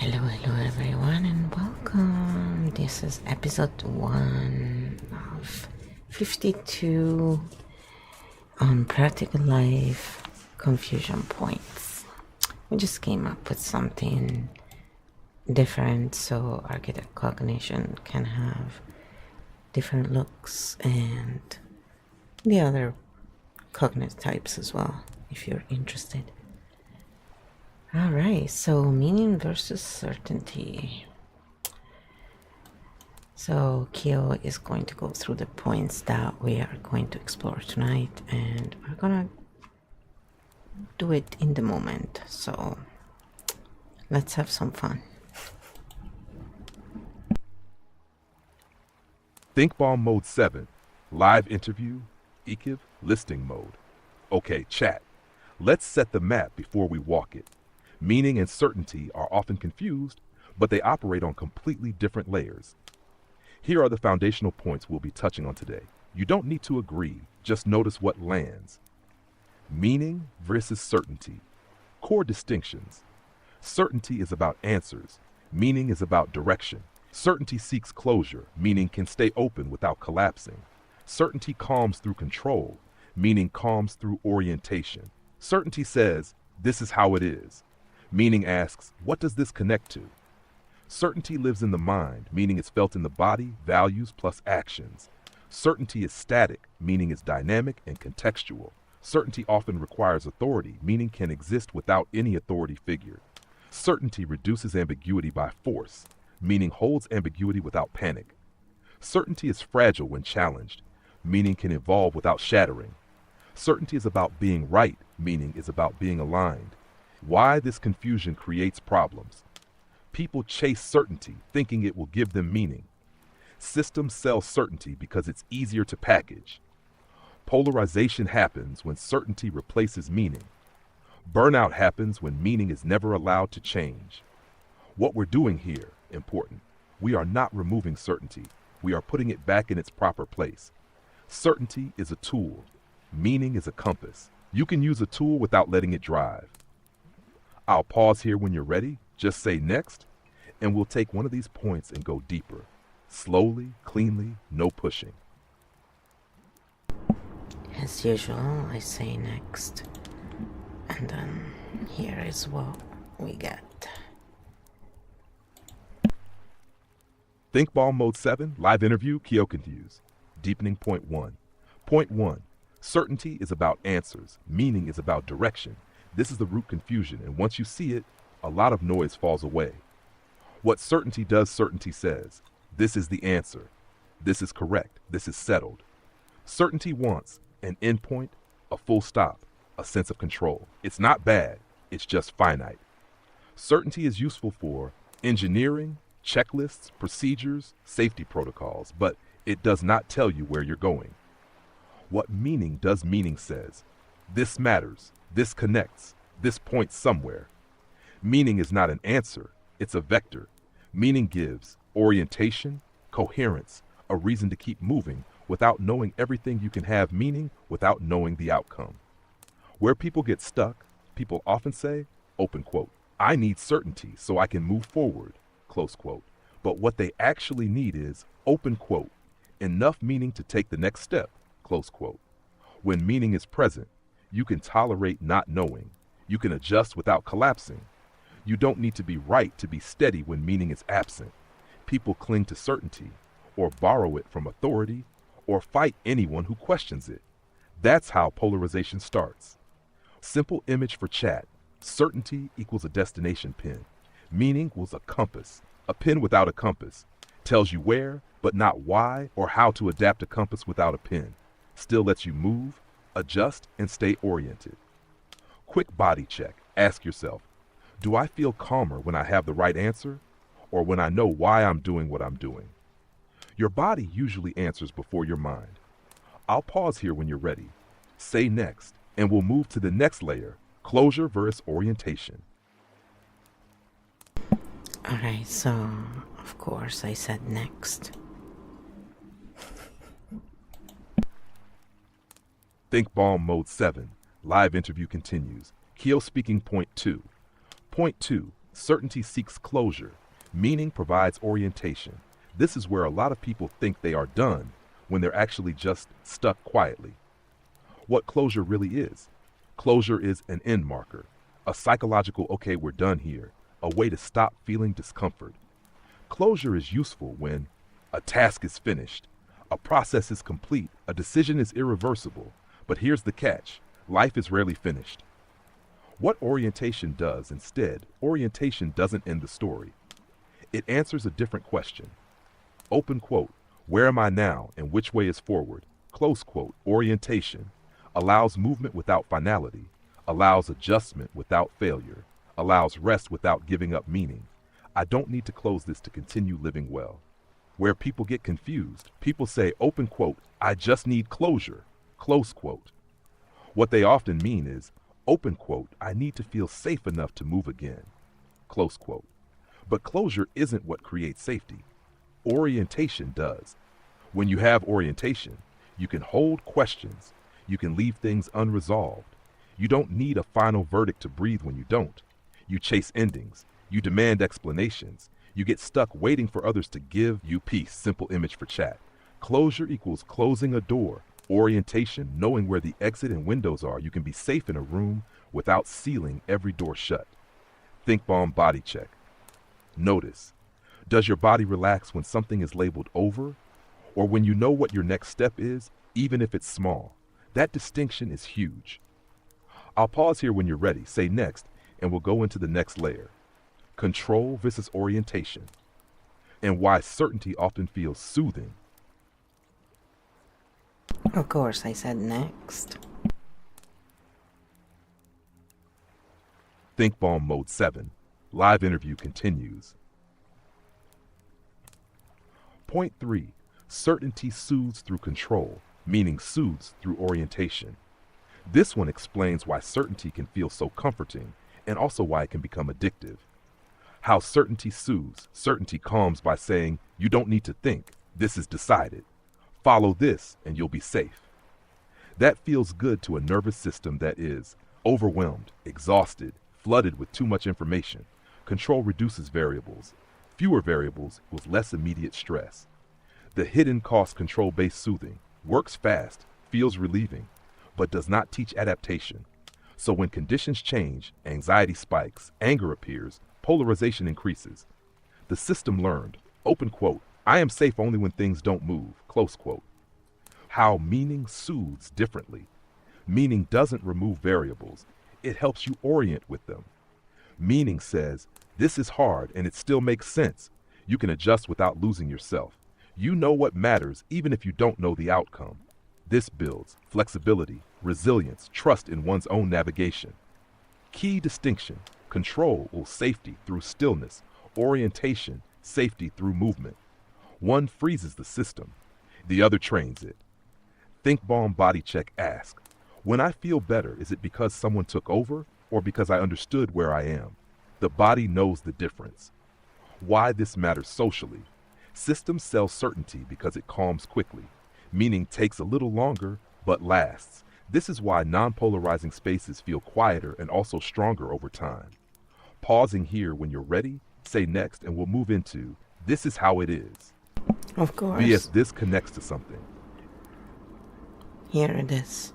Hello everyone, and welcome. This is episode 1 of 52 on practical life confusion points. We just came up with something different so architect cognition can have different looks and the other cognitive types as well, if you're interested. Alright, so meaning versus certainty. So KEO is going to go through the points that we are going to explore tonight, and we're gonna do it in the moment. So let's have some fun. ThinkBall Mode 7, Live Interview, EKIV, Listing Mode. Okay, chat. Let's set the map before we walk it. Meaning and certainty are often confused, but they operate on completely different layers. Here are the foundational points we'll be touching on today. You don't need to agree, just notice what lands. Meaning versus certainty. Core distinctions. Certainty is about answers. Meaning is about direction. Certainty seeks closure, meaning can stay open without collapsing. Certainty calms through control, meaning calms through orientation. Certainty says, this is how it is. Meaning asks, what does this connect to? Certainty lives in the mind, meaning it's felt in the body, values plus actions. Certainty is static, meaning it's dynamic and contextual. Certainty often requires authority, meaning can exist without any authority figure. Certainty reduces ambiguity by force, meaning holds ambiguity without panic. Certainty is fragile when challenged, meaning can evolve without shattering. Certainty is about being right, meaning is about being aligned. Why this confusion creates problems. People chase certainty, thinking it will give them meaning. Systems sell certainty because it's easier to package. Polarization happens when certainty replaces meaning. Burnout happens when meaning is never allowed to change. What we're doing here, important. We are not removing certainty. We are putting it back in its proper place. Certainty is a tool. Meaning is a compass. You can use a tool without letting it drive. I'll pause here when you're ready, just say next, and we'll take one of these points and go deeper. Slowly, cleanly, no pushing. As usual, I say next, and then here is what we get. ThinkBall Mode 7, Live Interview, KEO Confused. Deepening Point 1. Point 1. Certainty is about answers. Meaning is about direction. This is the root confusion, and once you see it, a lot of noise falls away. What certainty does, certainty says. This is the answer. This is correct. This is settled. Certainty wants an endpoint, a full stop, a sense of control. It's not bad. It's just finite. Certainty is useful for engineering, checklists, procedures, safety protocols, but it does not tell you where you're going. What meaning does, meaning says. This matters. This connects. This points somewhere. Meaning is not an answer. It's a vector. Meaning gives orientation, coherence, a reason to keep moving without knowing everything. You can have meaning without knowing the outcome. Where people get stuck, people often say, open quote, I need certainty so I can move forward, close quote. But what they actually need is, open quote, enough meaning to take the next step, close quote. When meaning is present, you can tolerate not knowing. You can adjust without collapsing. You don't need to be right to be steady when meaning is absent. People cling to certainty, or borrow it from authority, or fight anyone who questions it. That's how polarization starts. Simple image for chat. Certainty equals a destination pin. Meaning equals a compass. A pin without a compass tells you where, but not why or how to adapt a compass without a pin. Still lets you move, adjust, and stay oriented. Quick body check. Ask yourself, do I feel calmer when I have the right answer, or when I know why I'm doing what I'm doing? Your body usually answers before your mind. I'll pause here when you're ready. Say next, and we'll move to the next layer, closure versus orientation. Alright, so of course I said next. ThinkBall Mode 7, Live Interview continues. KEO speaking point 2. Point 2, Certainty seeks closure. Meaning provides orientation. This is where a lot of people think they are done when they're actually just stuck quietly. What closure really is. Closure is an end marker, a psychological, okay, we're done here, a way to stop feeling discomfort. Closure is useful when a task is finished, a process is complete, a decision is irreversible. But here's the catch. Life is rarely finished. What orientation does instead, orientation doesn't end the story. It answers a different question. Open quote, where am I now and which way is forward? Close quote, orientation allows movement without finality, allows adjustment without failure, allows rest without giving up meaning. I don't need to close this to continue living well. Where people get confused, people say, open quote, I just need closure, close quote. What they often mean is, open quote, I need to feel safe enough to move again, close quote. But closure isn't what creates safety. Orientation does. When you have orientation, you can hold questions. You can leave things unresolved. You don't need a final verdict to breathe when you don't. You chase endings. You demand explanations. You get stuck waiting for others to give you peace. Simple image for chat. Closure equals closing a door. Orientation, knowing where the exit and windows are. You can be safe in a room without sealing every door shut. Think bomb body check. Notice, does your body relax when something is labeled over, or when you know what your next step is, even if it's small? That distinction is huge. I'll pause here when you're ready. Say next, and we'll go into the next layer. Control versus orientation, and why certainty often feels soothing. Of course, I said next. Think bomb mode 7. Live interview continues. Point 3. Certainty soothes through control, meaning soothes through orientation. This one explains why certainty can feel so comforting and also why it can become addictive. How certainty soothes. Certainty calms by saying, you don't need to think. This is decided. Follow this and you'll be safe. That feels good to a nervous system that is overwhelmed, exhausted, flooded with too much information. Control reduces variables. Fewer variables equals less immediate stress. The hidden cost control-based soothing works fast, feels relieving, but does not teach adaptation. So when conditions change, anxiety spikes, anger appears, polarization increases. The system learned, open quote, I am safe only when things don't move, close quote. How meaning soothes differently. Meaning doesn't remove variables. It helps you orient with them. Meaning says, this is hard and it still makes sense. You can adjust without losing yourself. You know what matters even if you don't know the outcome. This builds flexibility, resilience, trust in one's own navigation. Key distinction, control or safety through stillness, orientation, safety through movement. One freezes the system, the other trains it. Think bomb body check ask, when I feel better, is it because someone took over or because I understood where I am? The body knows the difference. Why this matters socially. Systems sell certainty because it calms quickly, meaning takes a little longer but lasts. This is why non-polarizing spaces feel quieter and also stronger over time. Pausing here when you're ready, say next and we'll move into this is how it is. Of course. BS this connects to something. Here it is.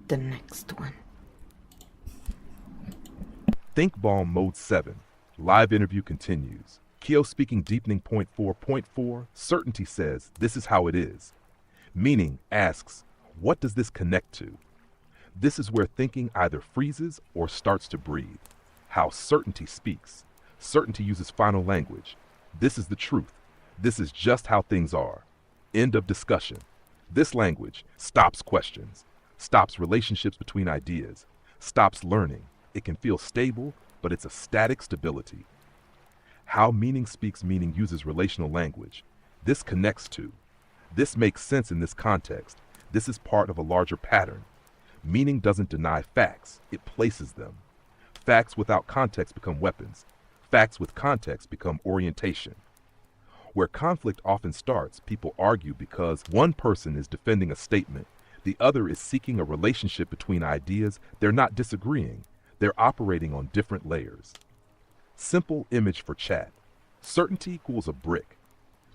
The next one. Think bomb mode 7. Live interview continues. KEO speaking deepening point 4.4. Certainty says this is how it is. Meaning asks, what does this connect to? This is where thinking either freezes or starts to breathe. How certainty speaks. Certainty uses final language. This is the truth. This is just how things are. End of discussion. This language stops questions, stops relationships between ideas, stops learning. It can feel stable, but it's a static stability. How meaning speaks meaning uses relational language. This connects to. This makes sense in this context. This is part of a larger pattern. Meaning doesn't deny facts, it places them. Facts without context become weapons. Facts with context become orientation. Where conflict often starts, people argue because one person is defending a statement, the other is seeking a relationship between ideas. They're not disagreeing, they're operating on different layers. Simple image for chat. Certainty equals a brick.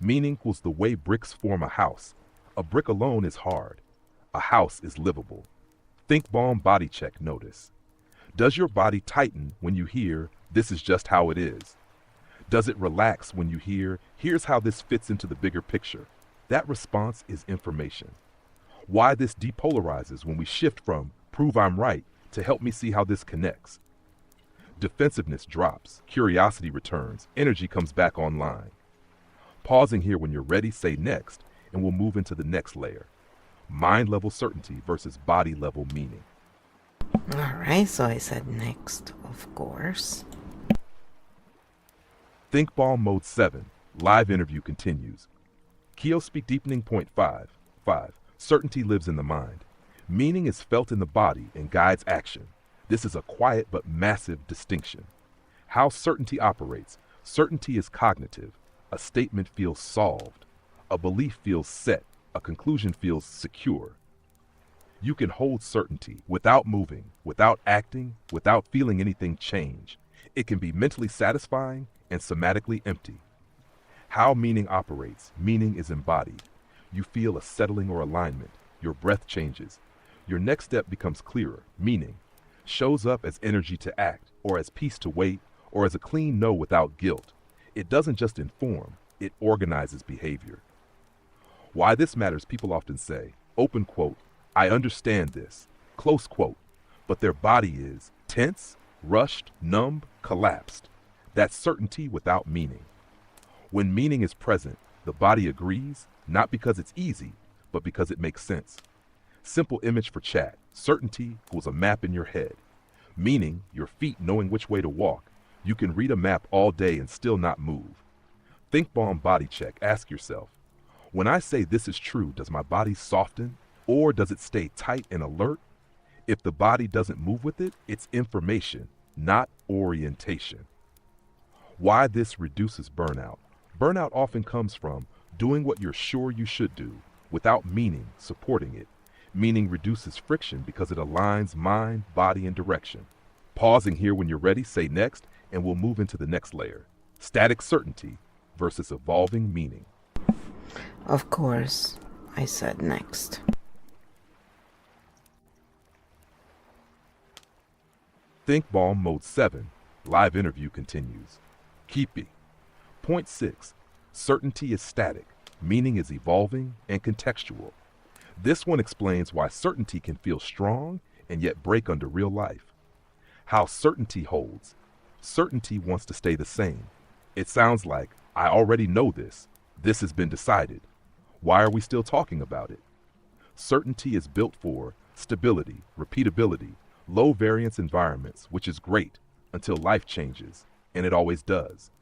Meaning equals the way bricks form a house. A brick alone is hard. A house is livable. Think bomb body check notice. Does your body tighten when you hear, this is just how it is? Does it relax when you hear, here's how this fits into the bigger picture? That response is information. Why this depolarizes when we shift from, prove I'm right, to help me see how this connects. Defensiveness drops, curiosity returns, energy comes back online. Pausing here when you're ready, say next, and we'll move into the next layer. Mind level certainty versus body level meaning. Alright, so I said next, of course. Think Ball Mode 7, live interview continues. KEO Speak Deepening Point 5. Certainty lives in the mind. Meaning is felt in the body and guides action. This is a quiet but massive distinction. How certainty operates. Certainty is cognitive. A statement feels solved. A belief feels set. A conclusion feels secure. You can hold certainty without moving, without acting, without feeling anything change. It can be mentally satisfying and somatically empty. How meaning operates. Meaning is embodied. You feel a settling or alignment. Your breath changes. Your next step becomes clearer. Meaning shows up as energy to act, or as peace to wait, or as a clean no without guilt. It doesn't just inform, it organizes behavior. Why this matters, people often say, open quote, I understand this, close quote, but their body is tense, rushed, numb, collapsed. That's certainty without meaning. When meaning is present, the body agrees, not because it's easy, but because it makes sense. Simple image for chat. Certainty equals a map in your head. Meaning, your feet knowing which way to walk. You can read a map all day and still not move. Think bomb body check. Ask yourself, when I say this is true, does my body soften or does it stay tight and alert? If the body doesn't move with it, it's information, not orientation. Why this reduces burnout. Burnout often comes from doing what you're sure you should do without meaning supporting it. Meaning reduces friction because it aligns mind, body, and direction. Pausing here when you're ready, say next, and we'll move into the next layer. Static certainty versus evolving meaning. Of course, I said next. Think Ball Mode 7, live interview continues. Keepy. Point 6, certainty is static, meaning is evolving and contextual. This one explains why certainty can feel strong and yet break under real life. How certainty holds. Certainty wants to stay the same. It sounds like, I already know this. This has been decided. Why are we still talking about it? Certainty is built for stability, repeatability, low variance environments, which is great until life changes, and it always does.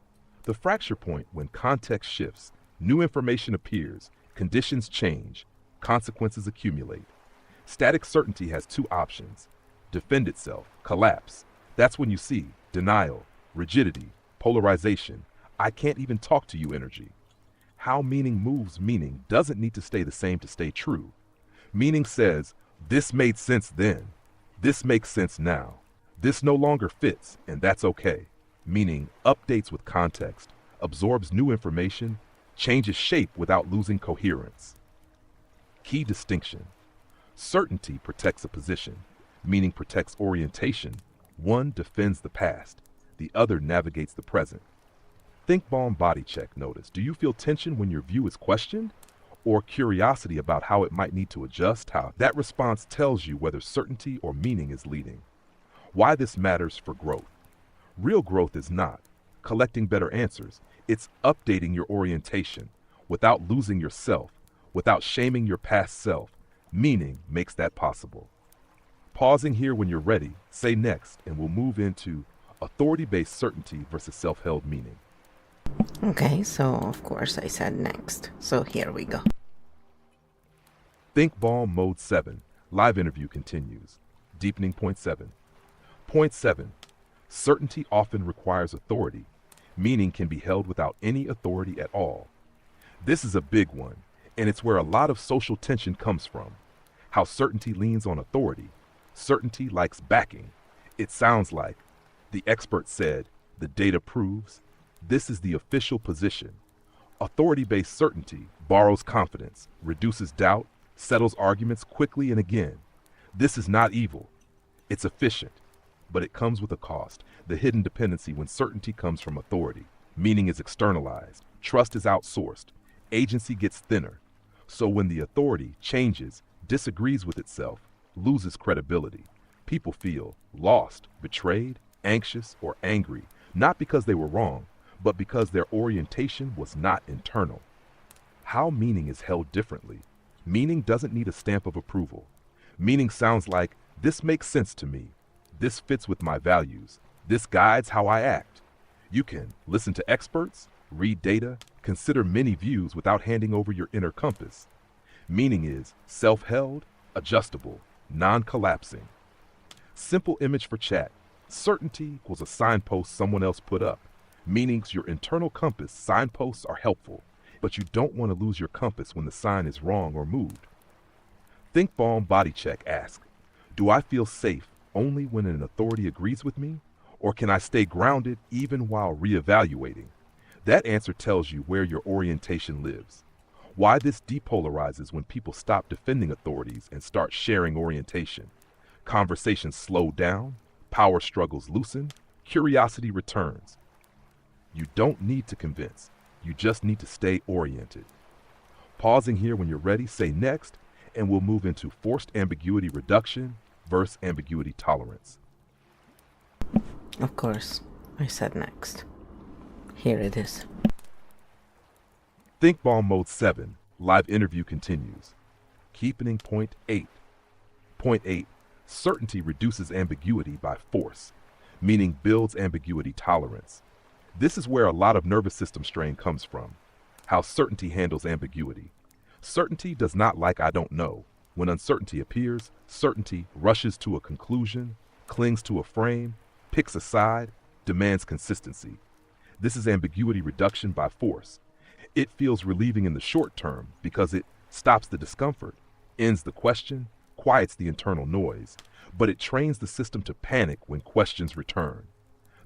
The fracture point when context shifts, new information appears, conditions change, consequences accumulate. Static certainty has two options: defend itself, collapse. That's when you see denial, rigidity, polarization, I can't even talk to you energy. How meaning moves. Meaning doesn't need to stay the same to stay true. Meaning says, this made sense then. This makes sense now. This no longer fits, and that's okay. Meaning updates with context, absorbs new information, changes shape without losing coherence. Key distinction. Certainty protects a position, meaning protects orientation. One defends the past, the other navigates the present. Think bomb body check notice. Do you feel tension when your view is questioned? Or curiosity about how it might need to adjust? How that response tells you whether certainty or meaning is leading. Why this matters for growth. Real growth is not collecting better answers. It's updating your orientation without losing yourself, without shaming your past self. Meaning makes that possible. Pausing here when you're ready, say next, and we'll move into authority-based certainty versus self-held meaning. Okay, so of course I said next. So here we go. Think Ball Mode 7, live interview continues. Deepening Point 7. Point 7, certainty often requires authority. Meaning can be held without any authority at all. This is a big one, and it's where a lot of social tension comes from. How certainty leans on authority. Certainty likes backing. It sounds like, the expert said, The data proves. This is the official position. Authority-based certainty borrows confidence, reduces doubt, settles arguments quickly and again. This is not evil. It's efficient. But it comes with a cost, the hidden dependency when certainty comes from authority. Meaning is externalized. Trust is outsourced. Agency gets thinner. So when the authority changes, disagrees with itself, loses credibility, people feel lost, betrayed, anxious, or angry, not because they were wrong, but because their orientation was not internal. How meaning is held differently. Meaning doesn't need a stamp of approval. Meaning sounds like, this makes sense to me. This fits with my values. This guides how I act. You can listen to experts, read data, consider many views without handing over your inner compass. Meaning is self-held, adjustable, non-collapsing. Simple image for chat. Certainty equals a signpost someone else put up. Meanings your internal compass. Signposts are helpful, but you don't want to lose your compass when the sign is wrong or moved. Think Balm Body Check asks, do I feel safe only when an authority agrees with me? Or can I stay grounded even while reevaluating? That answer tells you where your orientation lives. Why this depolarizes when people stop defending authorities and start sharing orientation. Conversations slow down, power struggles loosen, curiosity returns. You don't need to convince, you just need to stay oriented. Pausing here when you're ready, say next, and we'll move into forced ambiguity reduction versus ambiguity tolerance. Of course, I said next. Here it is. Think Balm Mode 7, live interview continues. Keeping point 8. Point 8, certainty reduces ambiguity by force, meaning builds ambiguity tolerance. This is where a lot of nervous system strain comes from, how certainty handles ambiguity. Certainty does not like I don't know. When uncertainty appears, certainty rushes to a conclusion, clings to a frame, picks a side, demands consistency. This is ambiguity reduction by force. It feels relieving in the short term because it stops the discomfort, ends the question, quiets the internal noise, but it trains the system to panic when questions return.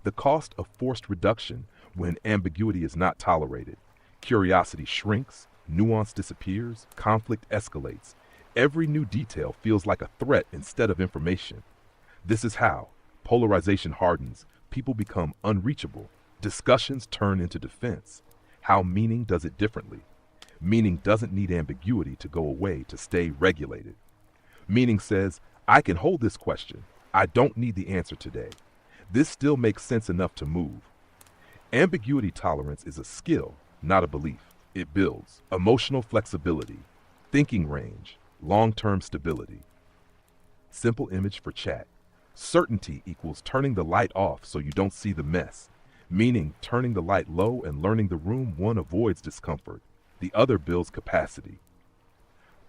The cost of forced reduction when ambiguity is not tolerated. Curiosity shrinks, nuance disappears, conflict escalates. Every new detail feels like a threat instead of information. This is how polarization hardens, people become unreachable, discussions turn into defense. How meaning does it differently. Meaning doesn't need ambiguity to go away to stay regulated. Meaning says, I can hold this question. I don't need the answer today. This still makes sense enough to move. Ambiguity tolerance is a skill, not a belief. It builds emotional flexibility, thinking range, long-term stability. Simple image for chat. Certainty equals turning the light off so you don't see the mess, meaning turning the light low and learning the room one avoids discomfort, the other builds capacity.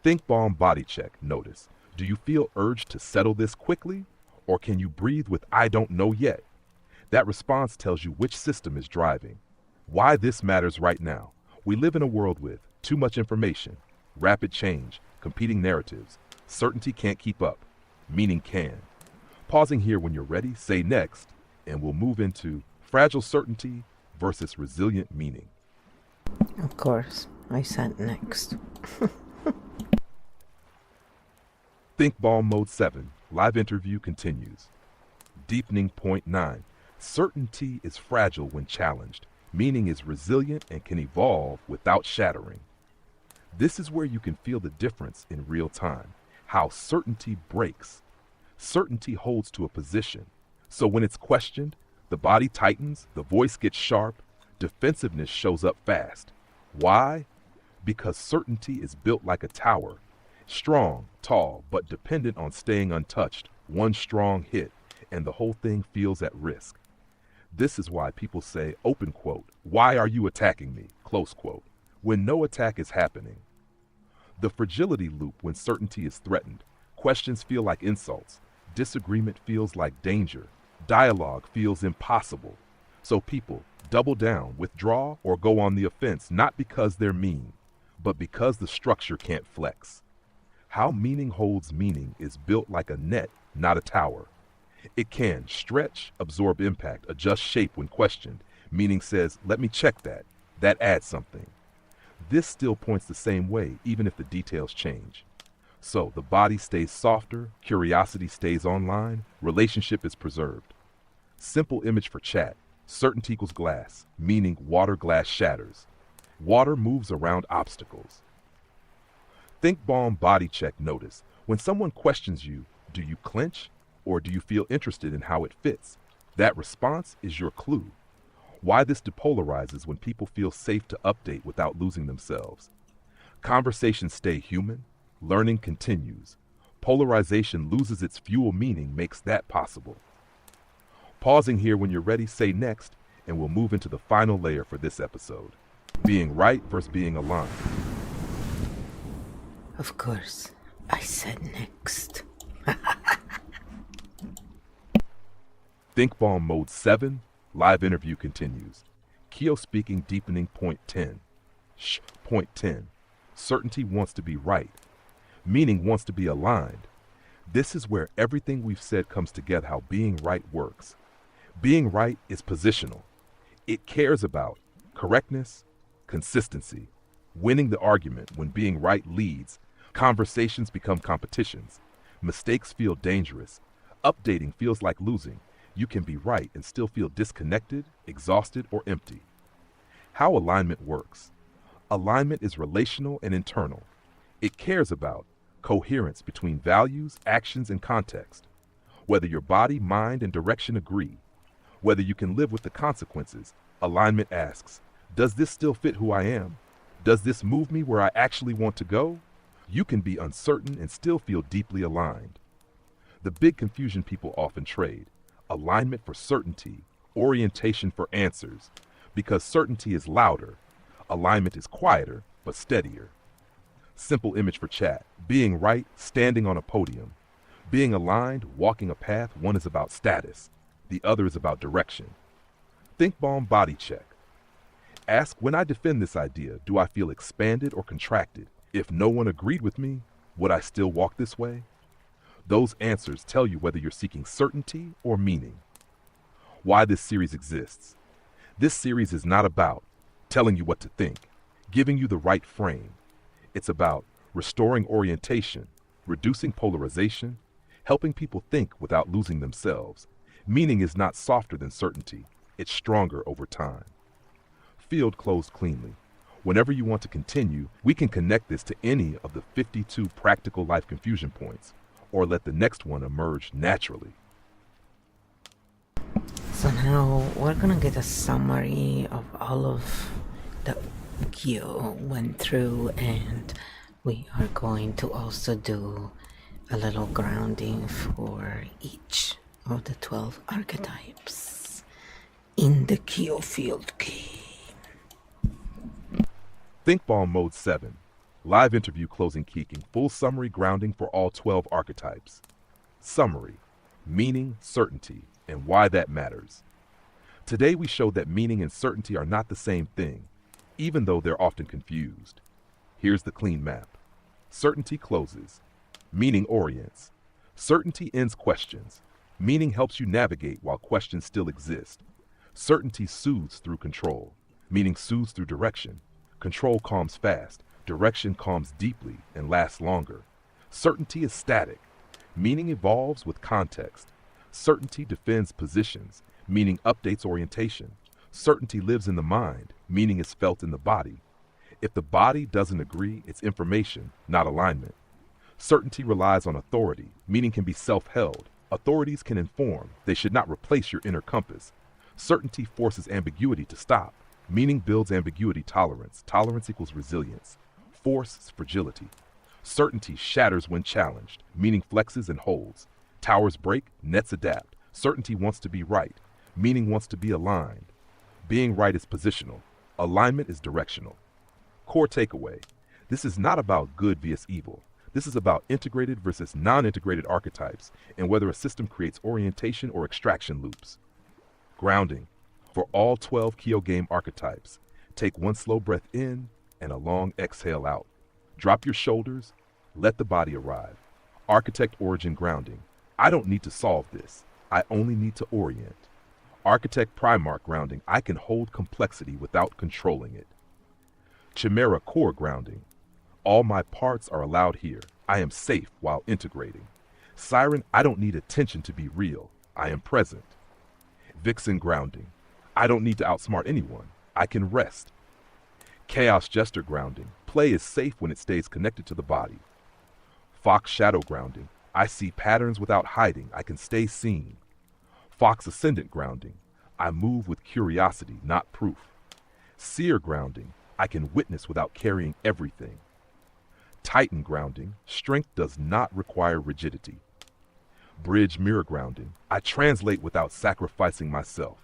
Think Balm Body Check. Notice, do you feel urged to settle this quickly? Or can you breathe with I don't know yet? That response tells you which system is driving. Why this matters right now. We live in a world with too much information, rapid change, competing narratives. Certainty can't keep up. Meaning can. Pausing here when you're ready, say next, and we'll move into fragile certainty versus resilient meaning. Of course, I said next. Think Balm Mode 7, live interview continues. Deepening point 9, certainty is fragile when challenged, meaning is resilient and can evolve without shattering. This is where you can feel the difference in real time, how certainty breaks. Certainty holds to a position, so when it's questioned, the body tightens, the voice gets sharp, defensiveness shows up fast. Why? Because certainty is built like a tower. Strong, tall, but dependent on staying untouched. One strong hit, and the whole thing feels at risk. This is why people say, open quote, why are you attacking me, close quote, when no attack is happening. The fragility loop when certainty is threatened. Questions feel like insults. Disagreement feels like danger. Dialogue feels impossible. So people double down, withdraw, or go on the offense, not because they're mean, but because the structure can't flex. How meaning holds meaning is built like a net, not a tower. It can stretch, absorb impact, adjust shape when questioned. Meaning says, let me check that. That adds something. This still points the same way, even if the details change. So the body stays softer, curiosity stays online, relationship is preserved. Simple image for chat. Certainty equals glass, meaning water glass shatters. Water moves around obstacles. Think bomb body check notice. When someone questions you, do you clench or do you feel interested in how it fits? That response is your clue. Why this depolarizes when people feel safe to update without losing themselves. Conversations stay human, learning continues. Polarization loses its fuel, meaning makes that possible. Pausing here when you're ready, say next, and we'll move into the final layer for this episode. Being right versus being aligned. Of course, I said next. Think bomb mode 7, live interview continues. KEO speaking, deepening point 10. Point 10. Certainty wants to be right. Meaning wants to be aligned. This is where everything we've said comes together, how being right works. Being right is positional. It cares about correctness, consistency, winning the argument. When being right leads, conversations become competitions. Mistakes feel dangerous. Updating feels like losing. You can be right and still feel disconnected, exhausted, or empty. How alignment works. Alignment is relational and internal. It cares about coherence between values, actions, and context. Whether your body, mind, and direction agree. Whether you can live with the consequences. Alignment asks, does this still fit who I am? Does this move me where I actually want to go? You can be uncertain and still feel deeply aligned. The big confusion people often trade. Alignment for certainty, orientation for answers. Because certainty is louder, alignment is quieter but steadier. Simple image for chat. Being right, standing on a podium. Being aligned, walking a path. One is about status, the other is about direction. Think bomb body check. Ask, when I defend this idea, do I feel expanded or contracted? If no one agreed with me, would I still walk this way? Those answers tell you whether you're seeking certainty or meaning. Why this series exists. This series is not about telling you what to think, giving you the right frame. It's about restoring orientation, reducing polarization, helping people think without losing themselves. Meaning is not softer than certainty. It's stronger over time. Field closed cleanly. Whenever you want to continue, we can connect this to any of the 52 practical life confusion points, or let the next one emerge naturally. So now we're gonna get a summary of all of the KEO went through, and we are going to also do a little grounding for each of the 12 archetypes in the KEO Field game. Think bomb mode 7. Live interview closing keeking. Full summary grounding for all 12 archetypes. Summary. Meaning, certainty, and why that matters. Today we showed that meaning and certainty are not the same thing, even though they're often confused. Here's the clean map. Certainty closes. Meaning orients. Certainty ends questions. Meaning helps you navigate while questions still exist. Certainty soothes through control. Meaning soothes through direction. Control calms fast. Direction calms deeply and lasts longer. Certainty is static. Meaning evolves with context. Certainty defends positions. Meaning updates orientation. Certainty lives in the mind. Meaning is felt in the body. If the body doesn't agree, it's information, not alignment. Certainty relies on authority. Meaning can be self-held. Authorities can inform. They should not replace your inner compass. Certainty forces ambiguity to stop. Meaning builds ambiguity tolerance. Tolerance equals resilience. Force is fragility. Certainty shatters when challenged. Meaning flexes and holds. Towers break, nets adapt. Certainty wants to be right. Meaning wants to be aligned. Being right is positional. Alignment is directional. Core takeaway. This is not about good vs evil. This is about integrated versus non-integrated archetypes and whether a system creates orientation or extraction loops. Grounding. For all 12 KEO game archetypes, take one slow breath in and a long exhale out. Drop your shoulders, let the body arrive. Architect origin grounding. I don't need to solve this. I only need to orient. Architect Primark grounding, I can hold complexity without controlling it. Chimera core grounding, all my parts are allowed here. I am safe while integrating. Siren, I don't need attention to be real. I am present. Vixen grounding, I don't need to outsmart anyone. I can rest. Chaos Jester grounding, play is safe when it stays connected to the body. Fox Shadow grounding, I see patterns without hiding. I can stay seen. Fox Ascendant grounding, I move with curiosity, not proof. Seer grounding, I can witness without carrying everything. Titan grounding, strength does not require rigidity. Bridge Mirror grounding, I translate without sacrificing myself.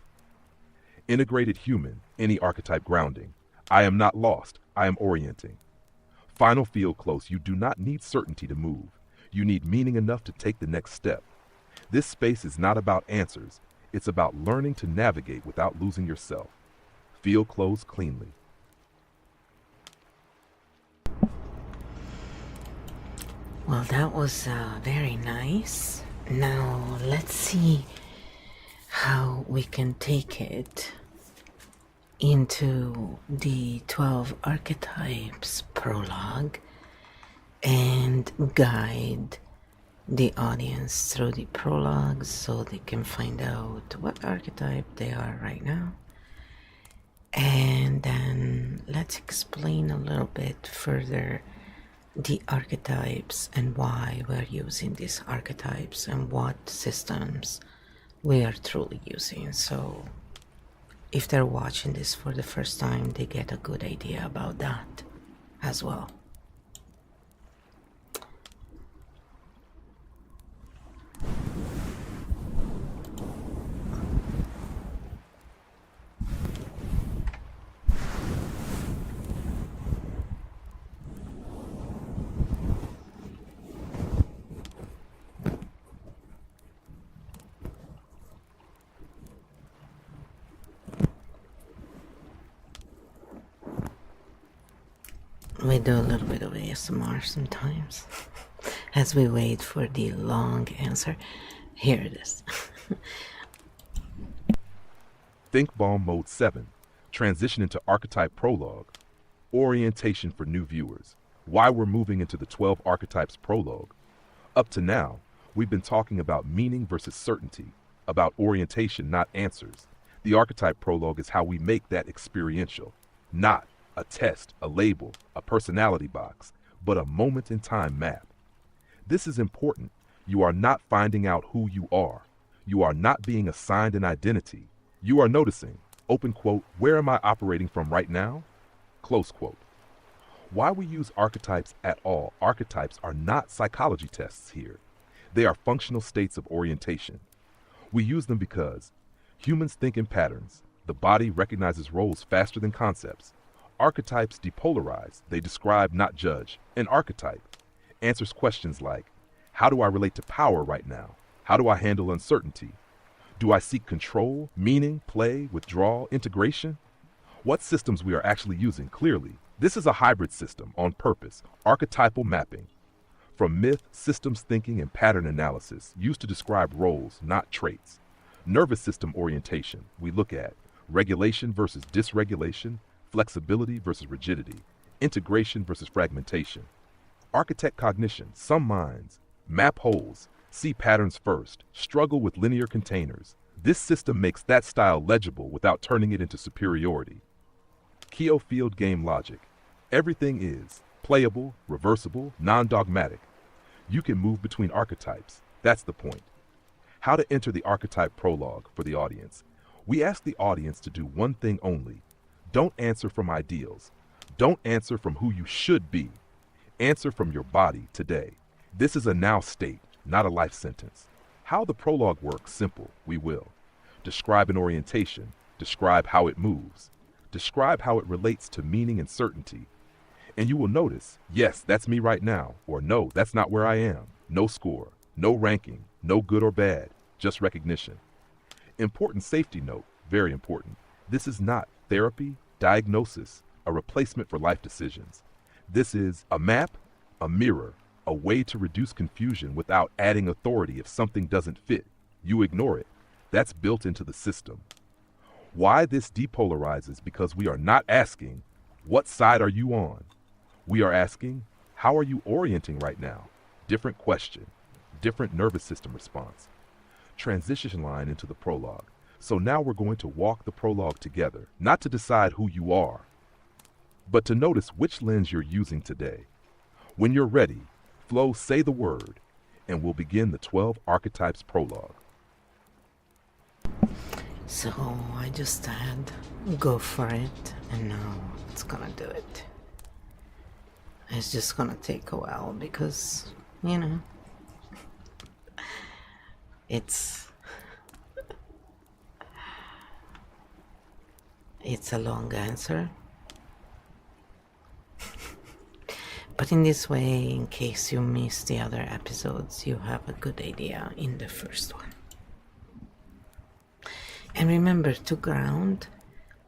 Integrated Human, any archetype grounding, I am not lost, I am orienting. Final Field Close, you do not need certainty to move. You need meaning enough to take the next step. This space is not about answers, it's about learning to navigate without losing yourself. Field close cleanly. Well, that was very nice. Now let's see how we can take it into the 12 archetypes prologue and guide the audience through the prologue so they can find out what archetype they are right now. And then let's explain a little bit further the archetypes and why we're using these archetypes and what systems we are truly using. So if they're watching this for the first time, they get a good idea about that as well. We do a little bit of ASMR sometimes as we wait for the long answer. Here it is. Think Bomb Mode 7, transition into archetype prologue, orientation for new viewers, why we're moving into the 12 archetypes prologue. Up to now, we've been talking about meaning versus certainty, about orientation, not answers. The archetype prologue is how we make that experiential, not a test, a label, a personality box, but a moment in time map. This is important. You are not finding out who you are. You are not being assigned an identity. You are noticing, open quote, where am I operating from right now? Close quote. Why we use archetypes at all? Archetypes are not psychology tests here. They are functional states of orientation. We use them because humans think in patterns. The body recognizes roles faster than concepts. Archetypes depolarize, they describe, not judge. An archetype answers questions like, how do I relate to power right now? How do I handle uncertainty? Do I seek control, meaning, play, withdrawal, integration? What systems we are actually using clearly. This is a hybrid system on purpose, archetypal mapping. From myth, systems thinking, and pattern analysis, used to describe roles, not traits. Nervous system orientation, we look at regulation versus dysregulation, flexibility versus rigidity, integration versus fragmentation. Architect cognition, some minds map holes, see patterns first, struggle with linear containers. This system makes that style legible without turning it into superiority. KEO Field game logic. Everything is playable, reversible, non-dogmatic. You can move between archetypes. That's the point. How to enter the archetype prologue for the audience. We ask the audience to do one thing only. Don't answer from ideals. Don't answer from who you should be. Answer from your body today. This is a now state, not a life sentence. How the prologue works, simple, we will. Describe an orientation. Describe how it moves. Describe how it relates to meaning and certainty. And you will notice, yes, that's me right now, or no, that's not where I am. No score, no ranking, no good or bad, just recognition. Important safety note, very important. This is not therapy, diagnosis, a replacement for life decisions. This is a map, a mirror, a way to reduce confusion without adding authority if something doesn't fit. You ignore it. That's built into the system. Why this depolarizes because we are not asking, what side are you on? We are asking, how are you orienting right now? Different question, different nervous system response. Transition line into the prologue. So now we're going to walk the prologue together, not to decide who you are, but to notice which lens you're using today. When you're ready, Flo, say the word, and we'll begin the 12 archetypes prologue. So I just said, go for it, and now it's gonna do it. It's just gonna take a while because, you know, it's a long answer. But in this way, in case you missed the other episodes, you have a good idea in the first one. And remember to ground.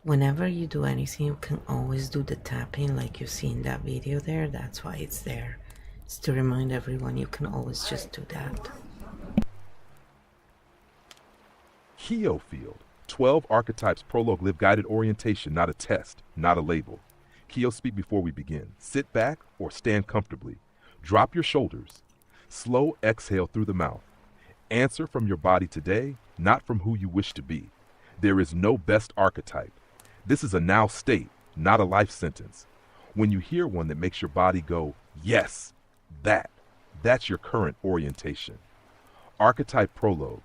Whenever you do anything, you can always do the tapping like you see in that video there. That's why it's there. It's to remind everyone you can always just do that. KEO Field, 12 archetypes prologue live guided orientation, not a test, not a label. KEO, speak before we begin. Sit back or stand comfortably. Drop your shoulders. Slow exhale through the mouth. Answer from your body today, not from who you wish to be. There is no best archetype. This is a now state, not a life sentence. When you hear one that makes your body go, yes, that's your current orientation. Archetype prologue.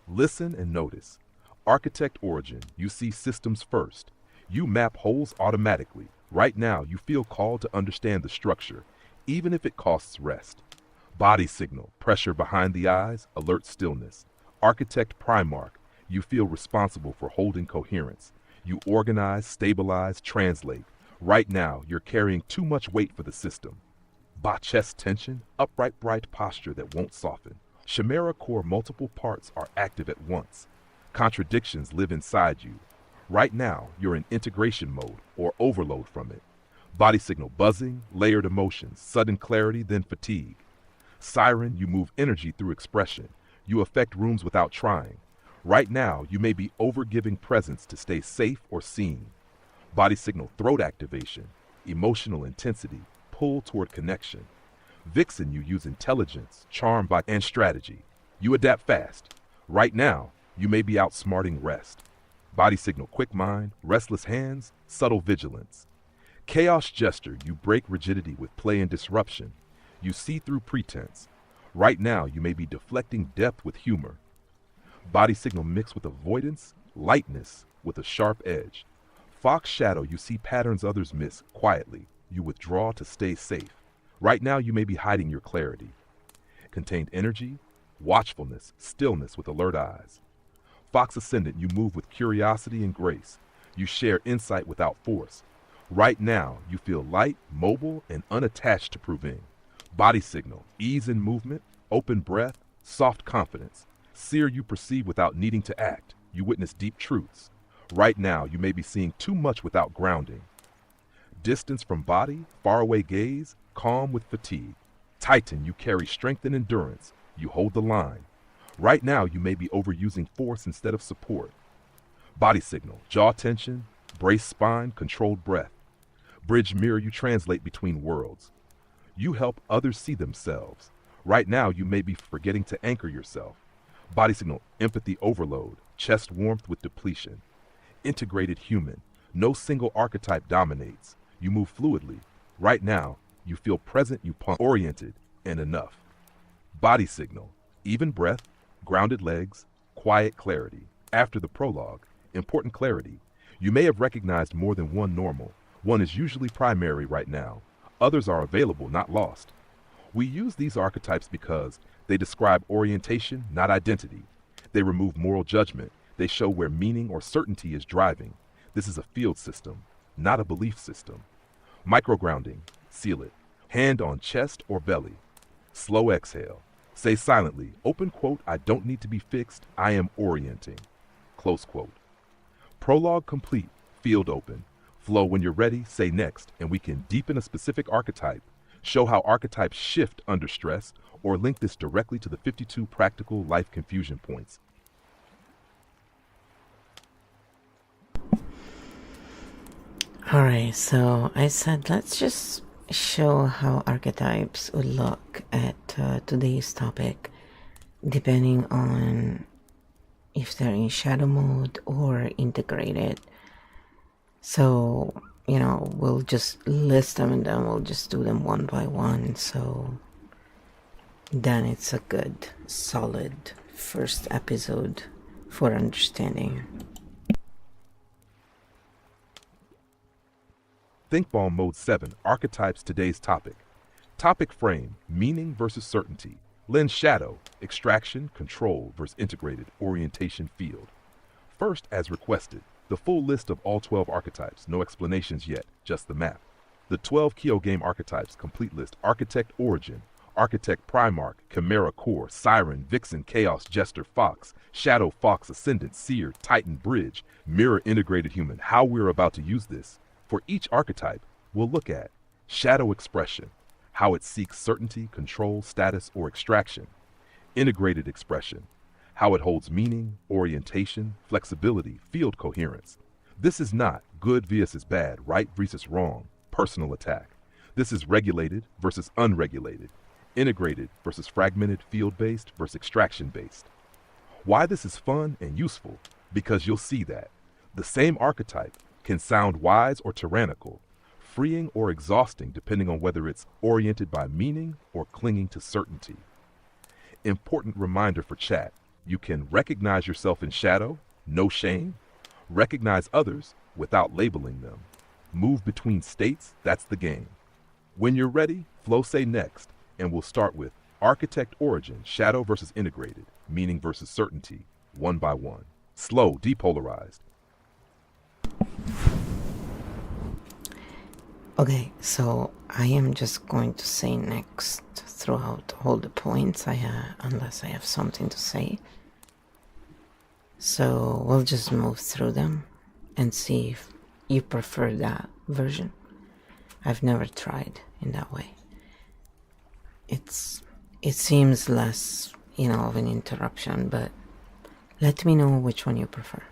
Listen and notice. Architect origin, you see systems first. You map holes automatically. Right now, you feel called to understand the structure, even if it costs rest. Body signal, pressure behind the eyes, alert stillness. Architect Primarch, you feel responsible for holding coherence. You organize, stabilize, translate. Right now, you're carrying too much weight for the system. Chest tension, upright bright posture that won't soften. Chimera core multiple parts are active at once. Contradictions live inside you. Right now, you're in integration mode or overload from it. Body signal buzzing, layered emotions, sudden clarity, then fatigue. Siren, you move energy through expression. You affect rooms without trying. Right now, you may be overgiving presence to stay safe or seen. Body signal throat activation, emotional intensity, pull toward connection. Vixen, you use intelligence, charm and strategy. You adapt fast. Right now, you may be outsmarting rest. Body signal quick mind, restless hands, subtle vigilance. Chaos gesture, you break rigidity with play and disruption. You see through pretense. Right now, you may be deflecting depth with humor. Body signal mixed with avoidance, lightness with a sharp edge. Fox shadow, you see patterns others miss quietly. You withdraw to stay safe. Right now, you may be hiding your clarity. Contained energy, watchfulness, stillness with alert eyes. Fox ascendant, you move with curiosity and grace. You share insight without force. Right now, you feel light, mobile, and unattached to proving. Body signal, ease in movement, open breath, soft confidence. Seer, you perceive without needing to act. You witness deep truths. Right now, you may be seeing too much without grounding. Distance from body, faraway gaze, calm with fatigue. Titan, you carry strength and endurance. You hold the line. Right now, you may be overusing force instead of support. Body signal, jaw tension, brace spine, controlled breath. Bridge mirror, you translate between worlds. You help others see themselves. Right now, you may be forgetting to anchor yourself. Body signal, empathy overload, chest warmth with depletion. Integrated human, no single archetype dominates. You move fluidly. Right now, you feel present, oriented, and enough. Body signal, even breath, grounded legs, quiet clarity. After the prologue, important clarity. You may have recognized more than one normal. One is usually primary right now. Others are available, not lost. We use these archetypes because they describe orientation, not identity. They remove moral judgment. They show where meaning or certainty is driving. This is a field system, not a belief system. Microgrounding, seal it. Hand on chest or belly. Slow exhale. Say silently, open quote, I don't need to be fixed, I am orienting. Close quote. Prologue complete, field open. Flow, when you're ready, say next, and we can deepen a specific archetype, show how archetypes shift under stress, or link this directly to the 52 practical life confusion points. Alright, so I said let's just show how archetypes would look at today's topic, depending on if they're in shadow mode or integrated. So, we'll just list them and then we'll just do them one by one. So then it's a good, solid first episode for understanding. ThinkBall Mode 7 archetypes today's topic. Topic frame, meaning versus certainty. Lens shadow, extraction, control versus integrated, orientation field. First, as requested, the full list of all 12 archetypes, no explanations yet, just the map. The 12 KEO game archetypes complete list: Architect Origin, Architect Primarch, Chimera Core, Siren, Vixen, Chaos, Jester, Fox, Shadow, Fox, Ascendant, Seer, Titan, Bridge, Mirror, Integrated Human. How we're about to use this. For each archetype, we'll look at shadow expression, how it seeks certainty, control, status, or extraction. Integrated expression, how it holds meaning, orientation, flexibility, field coherence. This is not good versus bad, right versus wrong, personal attack. This is regulated versus unregulated, integrated versus fragmented, field-based versus extraction-based. Why this is fun and useful? Because you'll see that the same archetype can sound wise or tyrannical, freeing or exhausting depending on whether it's oriented by meaning or clinging to certainty. Important reminder for chat: you can recognize yourself in shadow, no shame. Recognize others without labeling them. Move between states, that's the game. When you're ready, Flo say next, and we'll start with Architect Origin, shadow versus integrated, meaning versus certainty, one by one. Slow, depolarized. Okay, so I am just going to say next throughout all the points unless I have something to say. So we'll just move through them and see if you prefer that version. I've never tried in that way. It seems less, of an interruption, but let me know which one you prefer.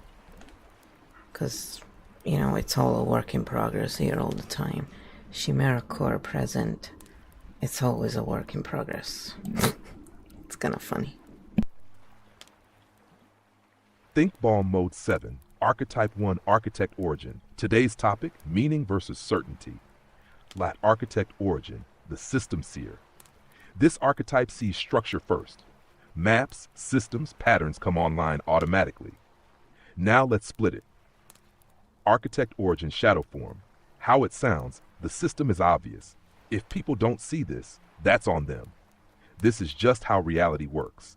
Because, it's all a work in progress here all the time. Chimera Core present, it's always a work in progress. It's kind of funny. ThinkBall Mode 7, Archetype 1, Architect Origin. Today's topic, meaning versus certainty. Architect Origin, the System Seer. This archetype sees structure first. Maps, systems, patterns come online automatically. Now let's split it. Architect Origin shadow form. How it sounds, the system is obvious. If people don't see this, that's on them. This is just how reality works.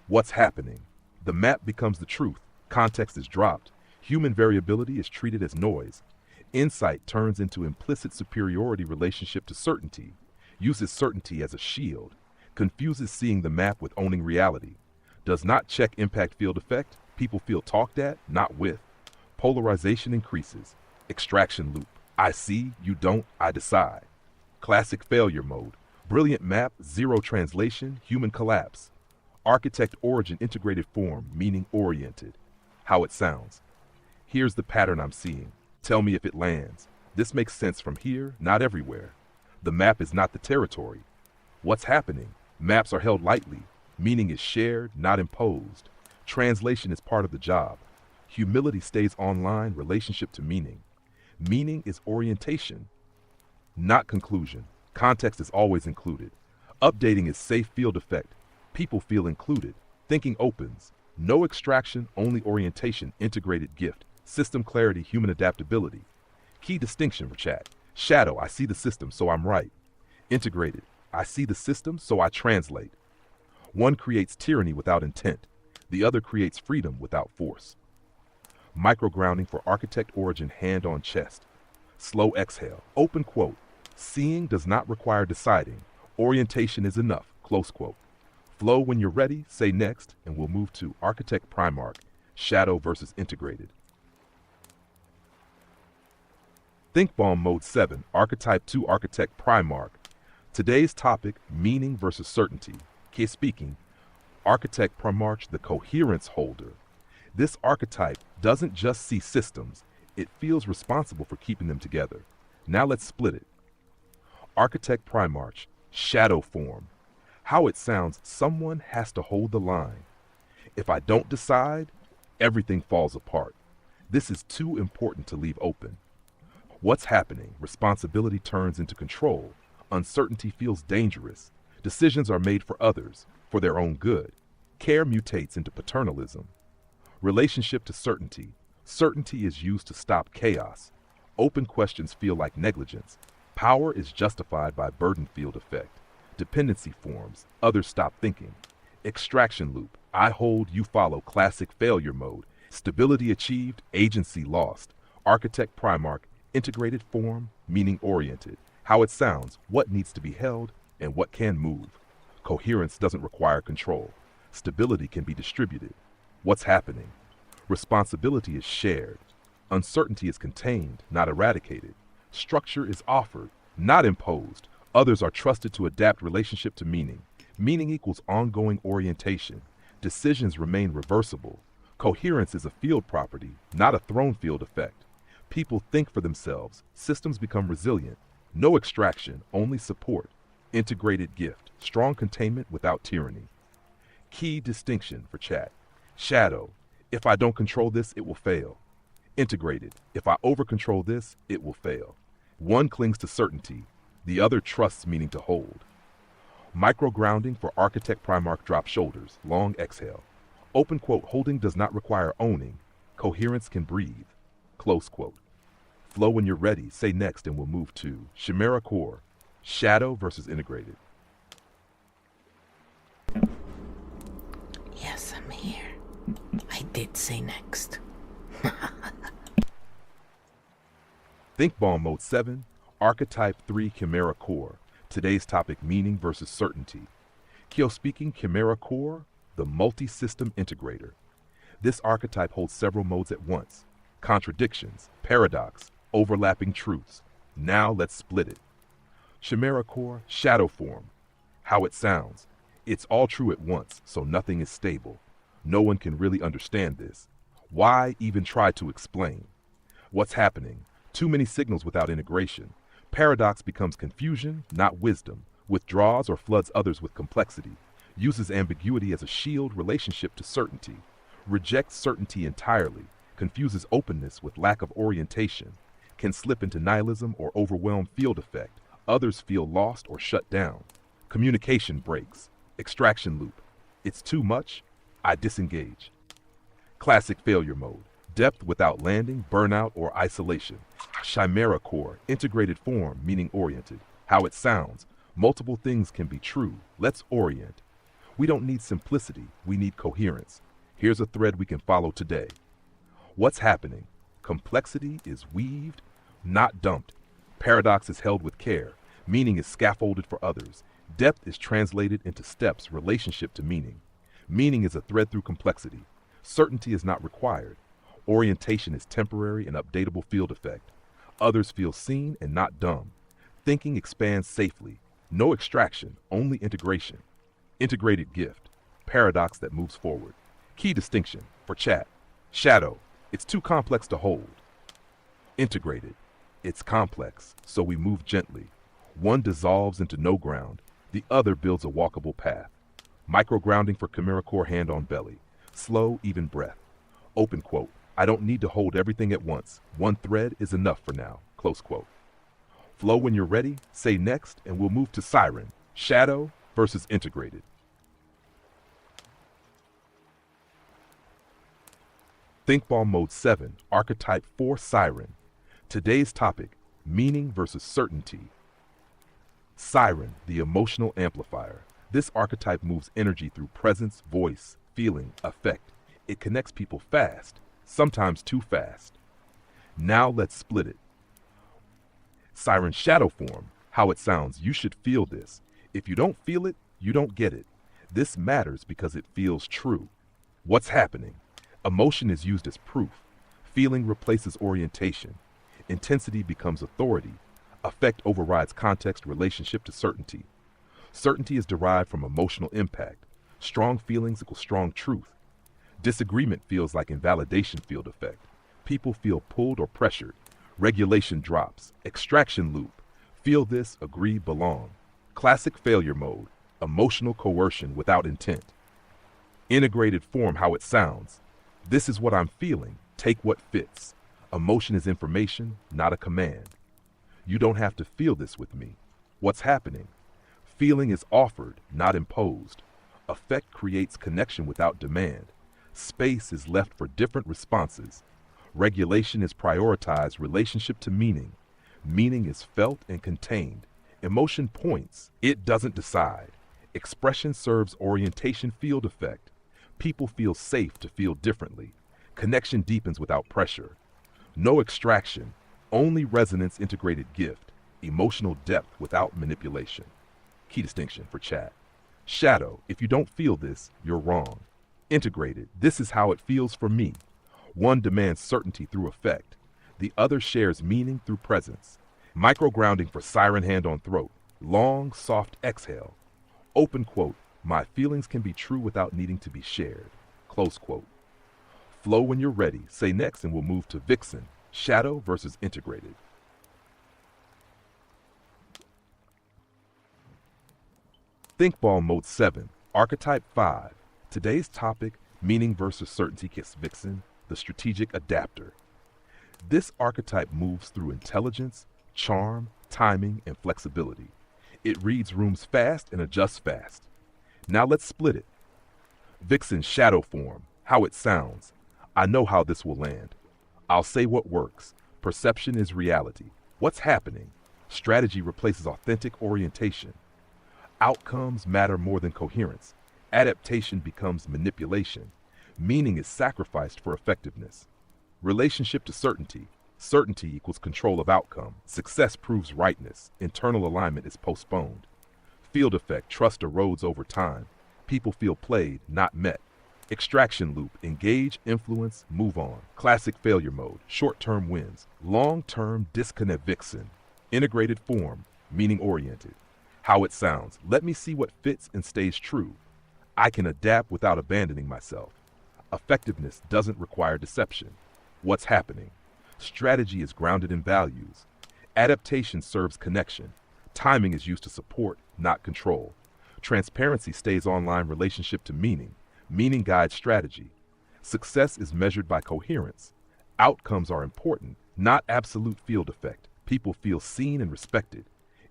What's happening? The map becomes the truth. Context is dropped. Human variability is treated as noise. Insight turns into implicit superiority relationship to certainty. Uses certainty as a shield. Confuses seeing the map with owning reality. Does not check impact field effect. People feel talked at, not with. Polarization increases. Extraction loop. I see, you don't, I decide. Classic failure mode. Brilliant map, zero translation, human collapse. Architect Origin integrated form, meaning oriented. How it sounds. Here's the pattern I'm seeing. Tell me if it lands. This makes sense from here, not everywhere. The map is not the territory. What's happening? Maps are held lightly. Meaning is shared, not imposed. Translation is part of the job. Humility stays online, relationship to meaning. Meaning is orientation, not conclusion. Context is always included. Updating is safe field effect. People feel included. Thinking opens. No extraction, only orientation, integrated gift. System clarity, human adaptability. Key distinction for chat. Shadow, I see the system, so I'm right. Integrated, I see the system, so I translate. One creates tyranny without intent. The other creates freedom without force. Microgrounding for Architect Origin, hand on chest. Slow exhale. Open quote. Seeing does not require deciding. Orientation is enough. Close quote. Flow when you're ready, say next, and we'll move to Architect Primarch, shadow versus integrated. ThinkBall Mode 7, Archetype 2, Architect Primarch. Today's topic, meaning versus certainty. Case speaking, Architect Primarch, the coherence holder. This archetype doesn't just see systems, It feels responsible for keeping them together. Now let's split it. Architect Primarch, shadow form. How it sounds, someone has to hold the line. If I don't decide, everything falls apart. This is too important to leave open. What's happening? Responsibility turns into control. Uncertainty feels dangerous. Decisions are made for others, for their own good. Care mutates into paternalism. Relationship to certainty. Certainty is used to stop chaos. Open questions feel like negligence. Power is justified by burden field effect. Dependency forms. Others stop thinking. Extraction loop. I hold, you follow. Classic failure mode. Stability achieved, agency lost. Architect Primarch, integrated form, meaning oriented. How it sounds, what needs to be held, and what can move. Coherence doesn't require control. Stability can be distributed. What's happening? Responsibility is shared. Uncertainty is contained, not eradicated. Structure is offered, not imposed. Others are trusted to adapt relationship to meaning. Meaning equals ongoing orientation. Decisions remain reversible. Coherence is a field property, not a throne field effect. People think for themselves. Systems become resilient. No extraction, only support. Integrated gift. Strong containment without tyranny. Key distinction for chat. Shadow. If I don't control this, it will fail. Integrated. If I over-control this, it will fail. One clings to certainty. The other trusts meaning to hold. Micro-grounding for Architect Primarch drop shoulders. Long exhale. Open quote, holding does not require owning. Coherence can breathe. Close quote. Flow when you're ready. Say next and we'll move to Chimera Core. Shadow versus integrated. Yes, I'm here. I did say next. Think Ball Mode 7, Archetype 3 Chimera Core. Today's topic, meaning versus certainty. KEO speaking, Chimera Core, the multi-system integrator. This archetype holds several modes at once. Contradictions, paradox, overlapping truths. Now let's split it. Chimera Core, shadow form. How it sounds. It's all true at once, so nothing is stable. No one can really understand this. Why even try to explain? What's happening? Too many signals without integration. Paradox becomes confusion, not wisdom. Withdraws or floods others with complexity. Uses ambiguity as a shield relationship to certainty. Rejects certainty entirely. Confuses openness with lack of orientation. Can slip into nihilism or overwhelm field effect. Others feel lost or shut down. Communication breaks. Extraction loop. It's too much. I disengage. Classic failure mode. Depth without landing, burnout, or isolation. Chimera Core, integrated form, meaning oriented. How it sounds. Multiple things can be true. Let's orient. We don't need simplicity. We need coherence. Here's a thread we can follow today. What's happening? Complexity is weaved, not dumped. Paradox is held with care. Meaning is scaffolded for others. Depth is translated into steps, relationship to meaning. Meaning is a thread through complexity. Certainty is not required. Orientation is temporary and updatable field effect. Others feel seen and not dumb. Thinking expands safely. No extraction, only integration. Integrated gift. Paradox that moves forward. Key distinction for chat. Shadow. It's too complex to hold. Integrated. It's complex, so we move gently. One dissolves into no ground. The other builds a walkable path. Micro-grounding for Chimera Core, hand on belly. Slow, even breath. Open quote. I don't need to hold everything at once. One thread is enough for now. Close quote. Flow when you're ready. Say next, and we'll move to Siren. Shadow versus integrated. Think Ball Mode 7, Archetype 4 Siren. Today's topic, meaning versus certainty. Siren, the emotional amplifier. This archetype moves energy through presence, voice, feeling, affect. It connects people fast, sometimes too fast. Now let's split it. Siren shadow form, how it sounds. You should feel this. If you don't feel it, you don't get it. This matters because it feels true. What's happening? Emotion is used as proof. Feeling replaces orientation. Intensity becomes authority. Affect overrides context, relationship to certainty. Certainty is derived from emotional impact. Strong feelings equal strong truth. Disagreement feels like invalidation field effect. People feel pulled or pressured. Regulation drops. Extraction loop. Feel this, agree, belong. Classic failure mode. Emotional coercion without intent. Integrated form, how it sounds. This is what I'm feeling. Take what fits. Emotion is information, not a command. You don't have to feel this with me. What's happening? Feeling is offered, not imposed. Affect creates connection without demand. Space is left for different responses. Regulation is prioritized relationship to meaning. Meaning is felt and contained. Emotion points, it doesn't decide. Expression serves orientation field effect. People feel safe to feel differently. Connection deepens without pressure. No extraction, only resonance integrated gift. Emotional depth without manipulation. Key distinction for chat. Shadow, if you don't feel this, you're wrong. Integrated, this is how it feels for me. One demands certainty through effect. The other shares meaning through presence. Micro-grounding for siren hand on throat. Long, soft exhale. Open quote, my feelings can be true without needing to be shared. Close quote. Flow when you're ready. Say next and we'll move to Vixen. Shadow versus integrated. Thinkball Mode 7, Archetype 5. Today's topic, meaning versus certainty, gets Vixen, the strategic adapter. This archetype moves through intelligence, charm, timing, and flexibility. It reads rooms fast and adjusts fast. Now let's split it. Vixen's shadow form, how it sounds. I know how this will land. I'll say what works. Perception is reality. What's happening? Strategy replaces authentic orientation. Outcomes matter more than coherence. Adaptation becomes manipulation. Meaning is sacrificed for effectiveness. Relationship to certainty. Certainty equals control of outcome. Success proves rightness. Internal alignment is postponed. Field effect, trust erodes over time. People feel played, not met. Extraction loop, engage, influence, move on. Classic failure mode, short-term wins. Long-term disconnect. Vixen. Integrated form, meaning-oriented. How it sounds, let me see what fits and stays true. I can adapt without abandoning myself. Effectiveness doesn't require deception. What's happening? Strategy is grounded in values. Adaptation serves connection. Timing is used to support, not control. Transparency stays online relationship to meaning. Meaning guides strategy. Success is measured by coherence. Outcomes are important, not absolute field effect. People feel seen and respected.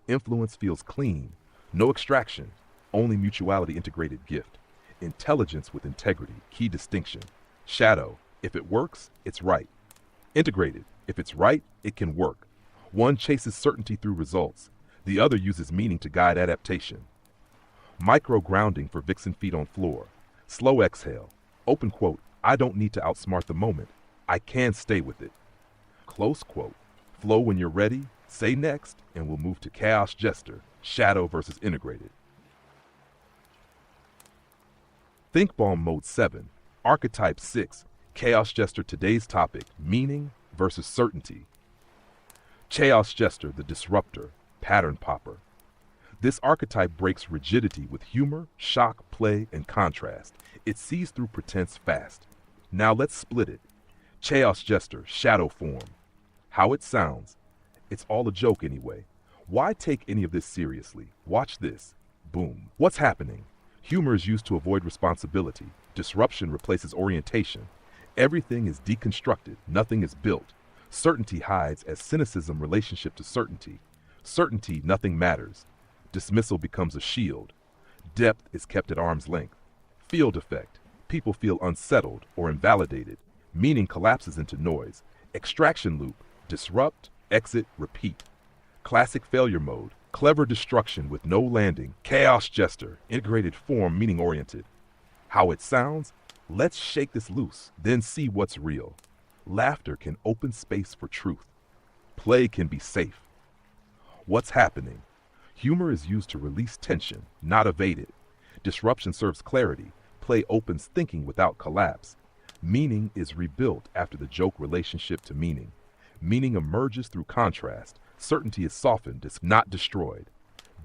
Influence feels clean. No extraction, only mutuality integrated gift. Intelligence with integrity, key distinction. Shadow, if it works, it's right. Integrated, if it's right, it can work. One chases certainty through results. The other uses meaning to guide adaptation. Micro-grounding for Vixen feet on floor. Slow exhale. Open quote, I don't need to outsmart the moment. I can stay with it. Close quote. Flow when you're ready. Say next, and we'll move to Chaos Jester, Shadow versus Integrated. Thinkball Mode 7, Archetype 6, Chaos Jester. Today's topic, meaning versus certainty. Chaos Jester, the disruptor, pattern popper. This archetype breaks rigidity with humor, shock, play, and contrast. It sees through pretense fast. Now let's split it. Chaos Jester, shadow form. How it sounds. It's all a joke anyway. Why take any of this seriously? Watch this. Boom. What's happening? Humor is used to avoid responsibility. Disruption replaces orientation. Everything is deconstructed. Nothing is built. Certainty hides as cynicism relationship to certainty. Certainty, nothing matters. Dismissal becomes a shield. Depth is kept at arm's length. Field effect. People feel unsettled or invalidated. Meaning collapses into noise. Extraction loop. Disrupt, exit, repeat. Classic failure mode. Clever destruction with no landing. Chaos Jester. Integrated form, meaning oriented. How it sounds? Let's shake this loose, then see what's real. Laughter can open space for truth. Play can be safe. What's happening? Humor is used to release tension, not evade it. Disruption serves clarity. Play opens thinking without collapse. Meaning is rebuilt after the joke relationship to meaning. Meaning emerges through contrast. Certainty is softened, it's not destroyed.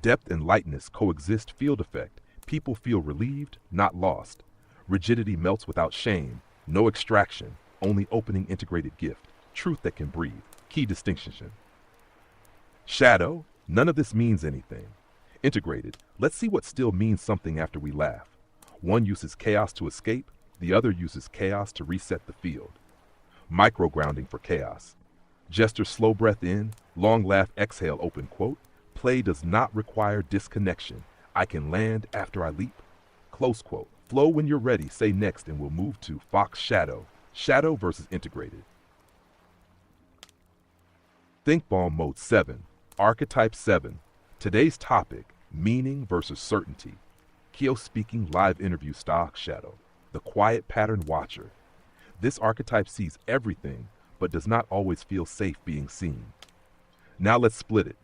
Depth and lightness coexist. Field effect. People feel relieved, not lost. Rigidity melts without shame. No extraction. only opening integrated gift, truth that can breathe, key distinction. Shadow, none of this means anything. Integrated, let's see what still means something after we laugh. One uses chaos to escape, the other uses chaos to reset the field. Micro-grounding for chaos. Gesture slow breath in, long laugh exhale open quote. Play does not require disconnection. I can land after I leap. Close quote. Flow when you're ready, say next, and we'll move to Fox Shadow. Shadow versus integrated. Think Ball Mode 7. Archetype 7. Today's topic, meaning versus certainty. KEO speaking live interview style Shadow. The quiet pattern watcher. This archetype sees everything, but does not always feel safe being seen. Now let's split it.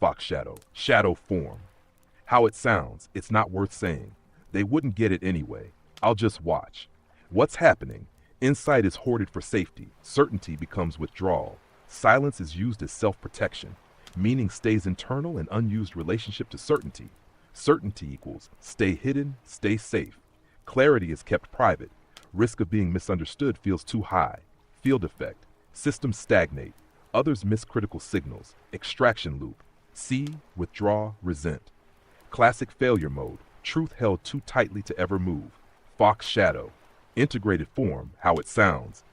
Fox Shadow. Shadow form. How it sounds, it's not worth saying. They wouldn't get it anyway. I'll just watch. What's happening? Insight is hoarded for safety. Certainty becomes withdrawal. Silence is used as self-protection. Meaning stays internal and unused relationship to certainty. Certainty equals stay hidden, stay safe. Clarity is kept private. Risk of being misunderstood feels too high. Field effect. Systems stagnate. Others miss critical signals. Extraction loop. See, withdraw, resent. Classic failure mode. Truth held too tightly to ever move. Fox Shadow. Integrated form, how it sounds.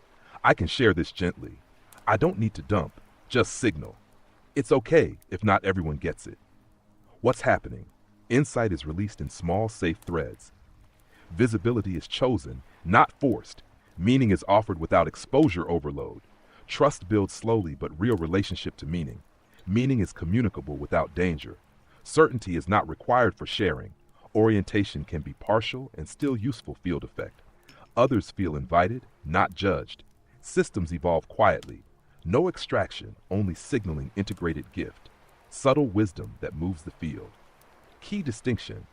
I can share this gently. I don't need to dump, just signal. It's okay if not everyone gets it. What's happening? Insight is released in small, safe threads. Visibility is chosen, not forced. Meaning is offered without exposure overload. Trust builds slowly but real relationship to meaning. Meaning is communicable without danger. Certainty is not required for sharing. Orientation can be partial and still useful field effect. Others feel invited, not judged. Systems evolve quietly. No extraction, only signaling integrated gift. Subtle wisdom that moves the field. Key distinction.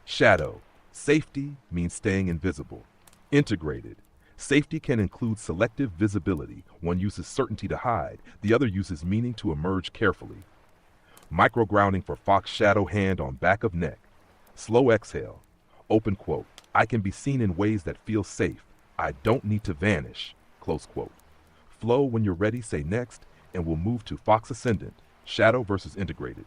Shadow. Safety means staying invisible. Integrated. Safety can include selective visibility. One uses certainty to hide, the other uses meaning to emerge carefully. Micro-grounding for Fox Shadow, hand on back of neck. Slow exhale. Open quote. I can be seen in ways that feel safe. I don't need to vanish. Close quote. Flow when you're ready, say next, and we'll move to Fox Ascendant. Shadow versus integrated.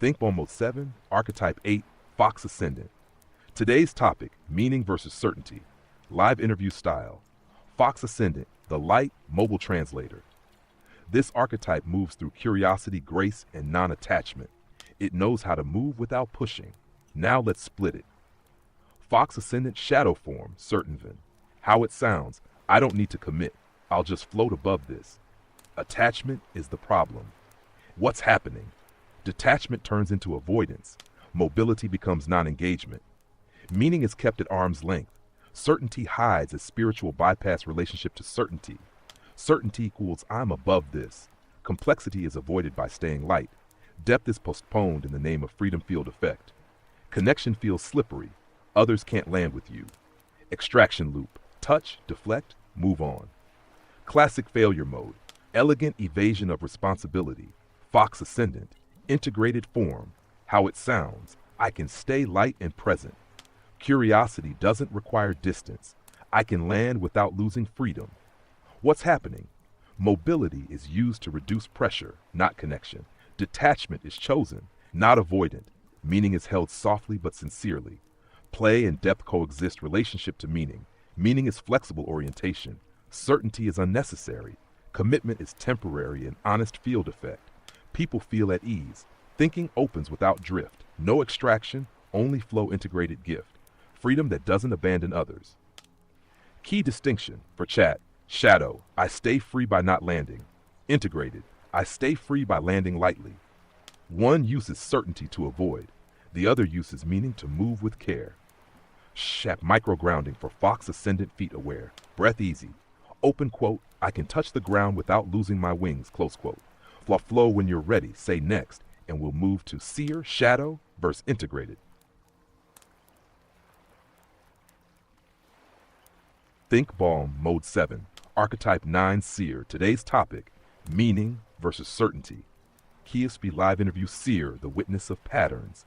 Think Ball Mode 7, Archetype 8, Fox Ascendant. Today's topic, meaning versus certainty. Live interview style. Fox Ascendant, the light mobile translator. This archetype moves through curiosity, grace, and non-attachment. It knows how to move without pushing. Now let's split it. Fox Ascendant shadow form, certainven. How it sounds, I don't need to commit. I'll just float above this. Attachment is the problem. What's happening? Detachment turns into avoidance. Mobility becomes non-engagement. Meaning is kept at arm's length. Certainty hides a spiritual bypass relationship to certainty. Certainty equals I'm above this. Complexity is avoided by staying light. Depth is postponed in the name of freedom field effect. Connection feels slippery. Others can't land with you. Extraction loop. Touch, deflect, move on. Classic failure mode. Elegant evasion of responsibility. Fox Ascendant. Integrated form. How it sounds. I can stay light and present. Curiosity doesn't require distance. I can land without losing freedom. What's happening? Mobility is used to reduce pressure, not connection. Detachment is chosen, not avoidant. Meaning is held softly but sincerely. Play and depth coexist relationship to meaning. Meaning is flexible orientation. Certainty is unnecessary. Commitment is temporary and honest field effect. People feel at ease. Thinking opens without drift. No extraction, only flow integrated gift. Freedom that doesn't abandon others. Key distinction for chat. Shadow, I stay free by not landing. Integrated, I stay free by landing lightly. One uses certainty to avoid. The other uses meaning to move with care. Micro-grounding for Fox Ascendant feet aware. Breath easy. Open quote, I can touch the ground without losing my wings, close quote. Flow when you're ready, say next, and we'll move to Seer, Shadow versus Integrated. Think Ball Mode 7, Archetype 9 Seer. Today's topic, meaning versus certainty. KEO live interview Seer, the witness of patterns.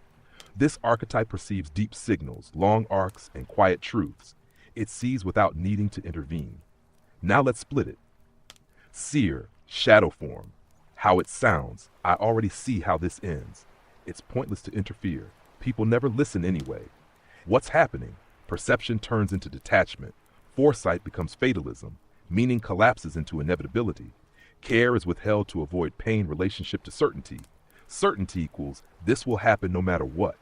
This archetype perceives deep signals, long arcs, and quiet truths. It sees without needing to intervene. Now let's split it. Seer, shadow form. How it sounds. I already see how this ends. It's pointless to interfere. People never listen anyway. What's happening? Perception turns into detachment. Foresight becomes fatalism. Meaning collapses into inevitability. Care is withheld to avoid pain. Relationship to certainty. Certainty equals this will happen no matter what.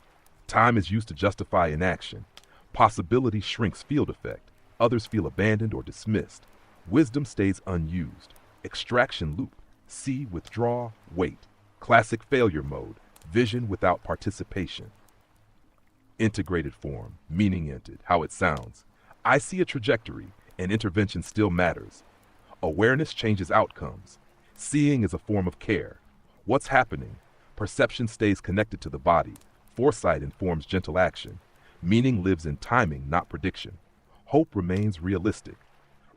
Time is used to justify inaction. Possibility shrinks field effect. Others feel abandoned or dismissed. Wisdom stays unused. Extraction loop. See, withdraw, wait. Classic failure mode. Vision without participation. Integrated form. Meaning-ented. How it sounds. I see a trajectory, and intervention still matters. Awareness changes outcomes. Seeing is a form of care. What's happening? Perception stays connected to the body. Foresight informs gentle action. Meaning lives in timing, not prediction. Hope remains realistic.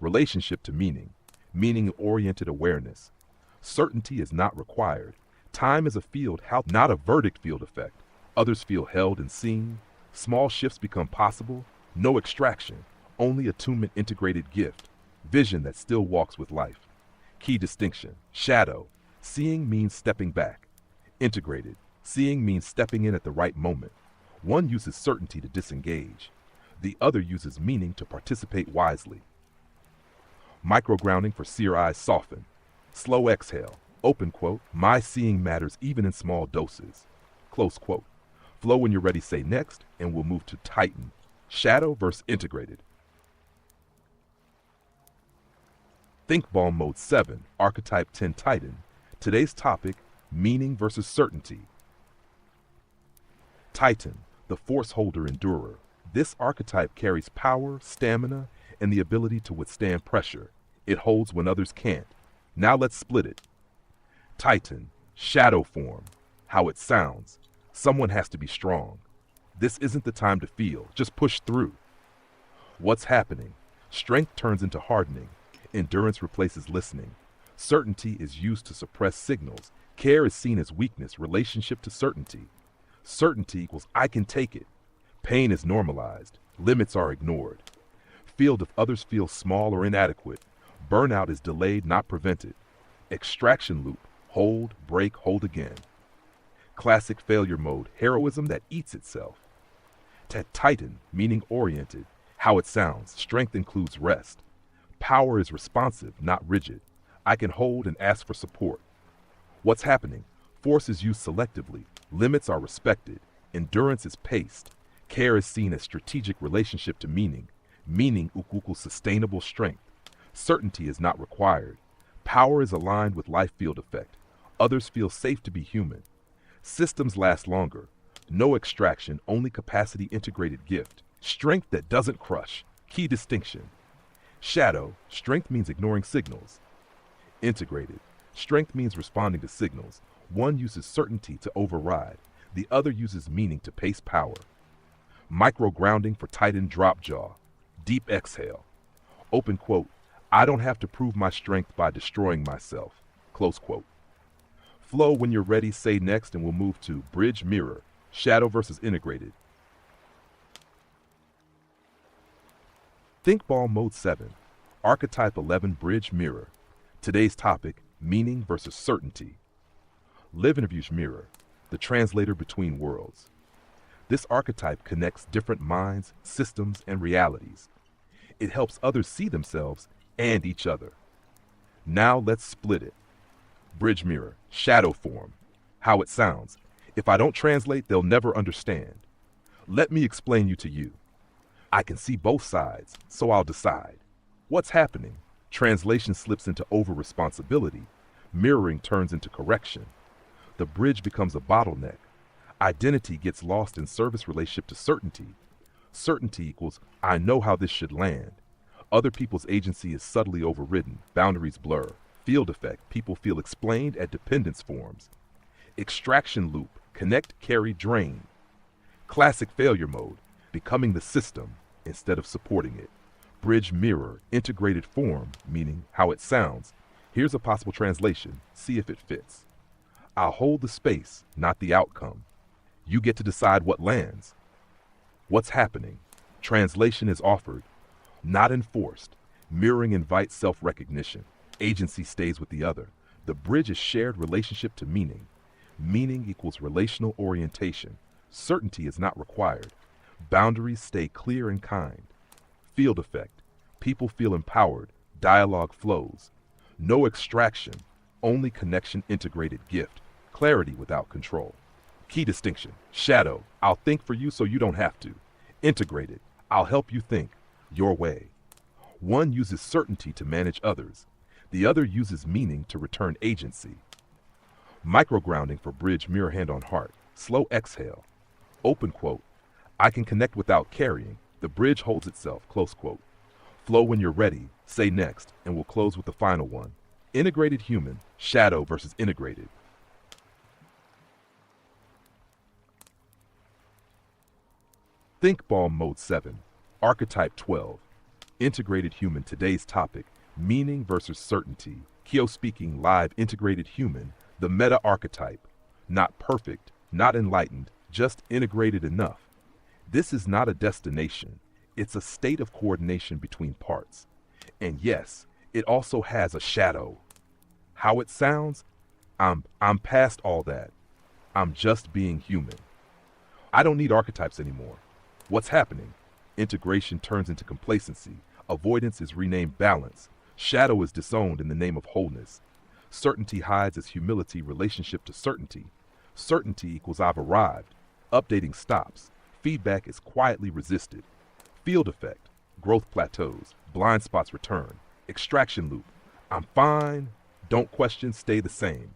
Relationship to meaning. Meaning-oriented awareness. Certainty is not required. Time is a field, not a verdict field effect. Others feel held and seen. Small shifts become possible. No extraction. Only attunement integrated gift. Vision that still walks with life. Key distinction. Shadow. Seeing means stepping back. Integrated. Seeing means stepping in at the right moment. One uses certainty to disengage. The other uses meaning to participate wisely. Microgrounding for seer eyes soften. Slow exhale. Open quote. My seeing matters even in small doses. Close quote. Flow when you're ready, say next, and we'll move to tighten. Shadow versus integrated. Think Ball Mode 7, Archetype 10 Titan. Today's topic, meaning versus certainty. Titan, the force holder endurer. This archetype carries power, stamina, and the ability to withstand pressure. It holds when others can't. Now let's split it. Titan, shadow form. How it sounds. Someone has to be strong. This isn't the time to feel, just push through. What's happening? Strength turns into hardening. Endurance replaces listening. Certainty is used to suppress signals. Care is seen as weakness. Relationship to certainty. Certainty equals I can take it. Pain is normalized. Limits are ignored. Field if others feel small or inadequate. Burnout is delayed, not prevented. Extraction loop. Hold, break, hold again. Classic failure mode. Heroism that eats itself. Titan, meaning oriented. How it sounds. Strength includes rest. Power is responsive, not rigid. I can hold and ask for support. What's happening? Force is used selectively. Limits are respected. Endurance is paced. Care is seen as strategic relationship to meaning. Meaning equals sustainable strength. Certainty is not required. Power is aligned with life field effect. Others feel safe to be human. Systems last longer. No extraction, only capacity integrated gift. Strength that doesn't crush. Key distinction. Shadow, strength means ignoring signals. Integrated, strength means responding to signals. One uses certainty to override. The other uses meaning to pace power. Micro-grounding for Titan drop jaw. Deep exhale. Open quote, I don't have to prove my strength by destroying myself. Close quote. Flow when you're ready, say next, and we'll move to bridge mirror. Shadow versus integrated. Think Ball Mode 7, Archetype 11 Bridge Mirror. Today's topic, meaning versus certainty. Live interviews mirror, the translator between worlds. This archetype connects different minds, systems, and realities. It helps others see themselves and each other. Now let's split it. Bridge mirror, shadow form. How it sounds. If I don't translate, they'll never understand. Let me explain you to you. I can see both sides, so I'll decide. What's happening? Translation slips into over-responsibility. Mirroring turns into correction. The bridge becomes a bottleneck. Identity gets lost in service relationship to certainty. Certainty equals, I know how this should land. Other people's agency is subtly overridden. Boundaries blur. Field effect, people feel explained at dependence forms. Extraction loop, connect, carry, drain. Classic failure mode, becoming the system instead of supporting it. Bridge mirror, integrated form, meaning how it sounds. Here's a possible translation, see if it fits. I'll hold the space, not the outcome. You get to decide what lands. What's happening? Translation is offered, not enforced. Mirroring invites self-recognition. Agency stays with the other. The bridge is shared relationship to meaning. Meaning equals relational orientation. Certainty is not required. Boundaries stay clear and kind. Field effect. People feel empowered. Dialogue flows. No extraction, only connection integrated gift. Clarity without control. Key distinction. Shadow. I'll think for you so you don't have to. Integrated. I'll help you think. Your way. One uses certainty to manage others. The other uses meaning to return agency. Microgrounding for bridge mirror hand on heart. Slow exhale. Open quote. I can connect without carrying. The bridge holds itself. Close quote. Flow when you're ready. Say next, and we'll close with the final one. Integrated human. Shadow versus integrated. Think Balm Mode 7. Archetype 12. Integrated human. Today's topic. Meaning versus certainty. KEO speaking live. Integrated human. The meta archetype. Not perfect, not enlightened, just integrated enough. This is not a destination. It's a state of coordination between parts. And yes, it also has a shadow. How it sounds? I'm past all that. I'm just being human. I don't need archetypes anymore. What's happening? Integration turns into complacency. Avoidance is renamed balance. Shadow is disowned in the name of wholeness. Certainty hides as humility relationship to certainty. Certainty equals I've arrived. Updating stops. Feedback is quietly resisted. Field effect. Growth plateaus. Blind spots return. Extraction loop. I'm fine. Don't question, stay the same.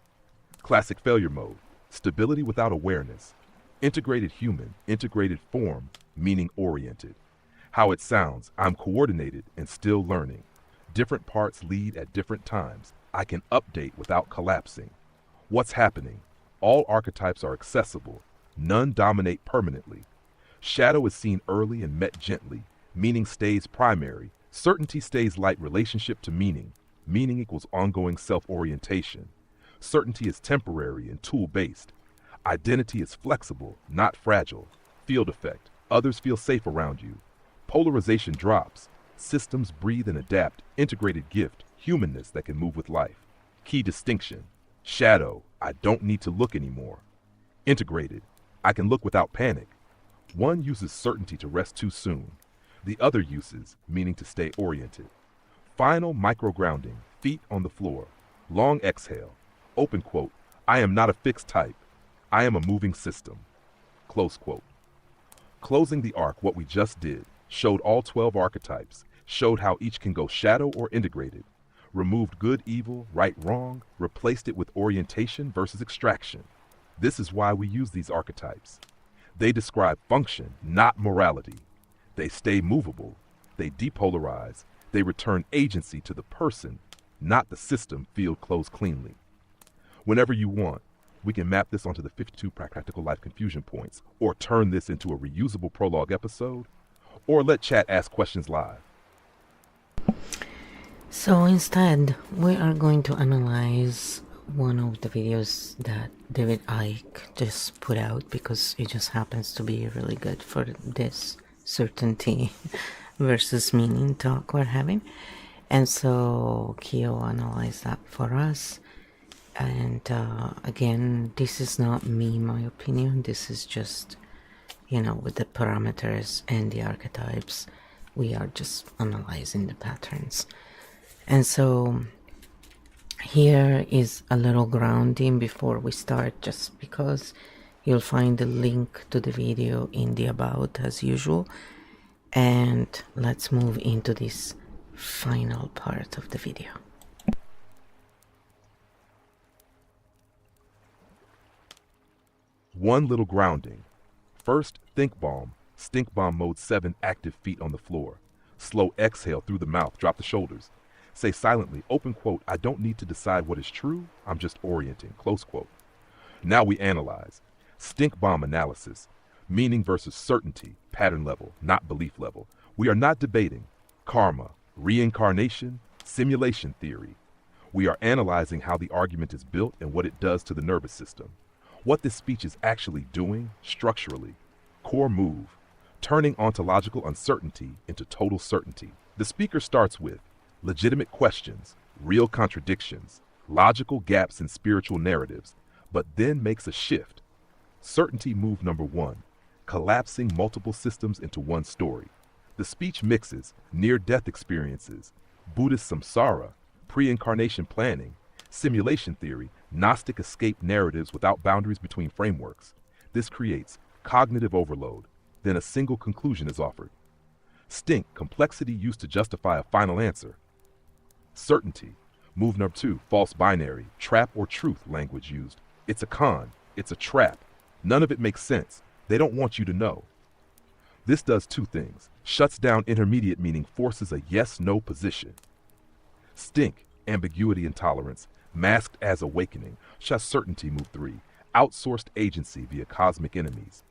Classic failure mode. Stability without awareness. Integrated human, integrated form, meaning oriented. How it sounds, I'm coordinated and still learning. Different parts lead at different times. I can update without collapsing. What's happening? All archetypes are accessible. None dominate permanently. Shadow is seen early and met gently. Meaning stays primary. Certainty stays light relationship to meaning. Meaning equals ongoing self-orientation. Certainty is temporary and tool-based. Identity is flexible, not fragile. Field effect. Others feel safe around you. Polarization drops. Systems breathe and adapt. Integrated gift. Humanness that can move with life. Key distinction. Shadow. I don't need to look anymore. Integrated. I can look without panic. One uses certainty to rest too soon. The other uses meaning to stay oriented. Final microgrounding. Feet on the floor. Long exhale. Open quote. I am not a fixed type. I am a moving system. Close quote. Closing the arc, what we just did, showed all 12 archetypes, showed how each can go shadow or integrated, removed good, evil, right, wrong, replaced it with orientation versus extraction. This is why we use these archetypes. They describe function, not morality. They stay movable. They depolarize. They return agency to the person, not the system. Field closed cleanly. Whenever you want, we can map this onto the 52 practical life confusion points, or turn this into a reusable prologue episode, or let chat ask questions live. So instead, we are going to analyze one of the videos that David Icke just put out because it just happens to be really good for this certainty versus meaning talk we're having. And so KEO analyzed that for us. And again, this is not me, my opinion. This is just, with the parameters and the archetypes, we are just analyzing the patterns. And so here is a little grounding before we start, just because you'll find the link to the video in the about as usual. And let's move into this final part of the video. One little grounding. First, think balm. Stink bomb mode 7, active feet on the floor. Slow exhale through the mouth, drop the shoulders. Say silently, open quote, I don't need to decide what is true, I'm just orienting, close quote. Now we analyze. Stink bomb analysis. Meaning versus certainty, pattern level, not belief level. We are not debating karma, reincarnation, simulation theory. We are analyzing how the argument is built and what it does to the nervous system. What this speech is actually doing, structurally. Core move, turning ontological uncertainty into total certainty. The speaker starts with legitimate questions, real contradictions, logical gaps in spiritual narratives, but then makes a shift. Certainty move number one, collapsing multiple systems into one story. The speech mixes near-death experiences, Buddhist samsara, pre-incarnation planning, simulation theory, Gnostic escape narratives without boundaries between frameworks. This creates cognitive overload. Then a single conclusion is offered. Stink, complexity used to justify a final answer. Certainty, move number two, false binary, trap or truth language used. It's a con, it's a trap. None of it makes sense. They don't want you to know. This does two things. Shuts down intermediate meaning, forces a yes-no position. Stink, ambiguity intolerance, masked as awakening. Shut certainty move three, outsourced agency via cosmic enemies.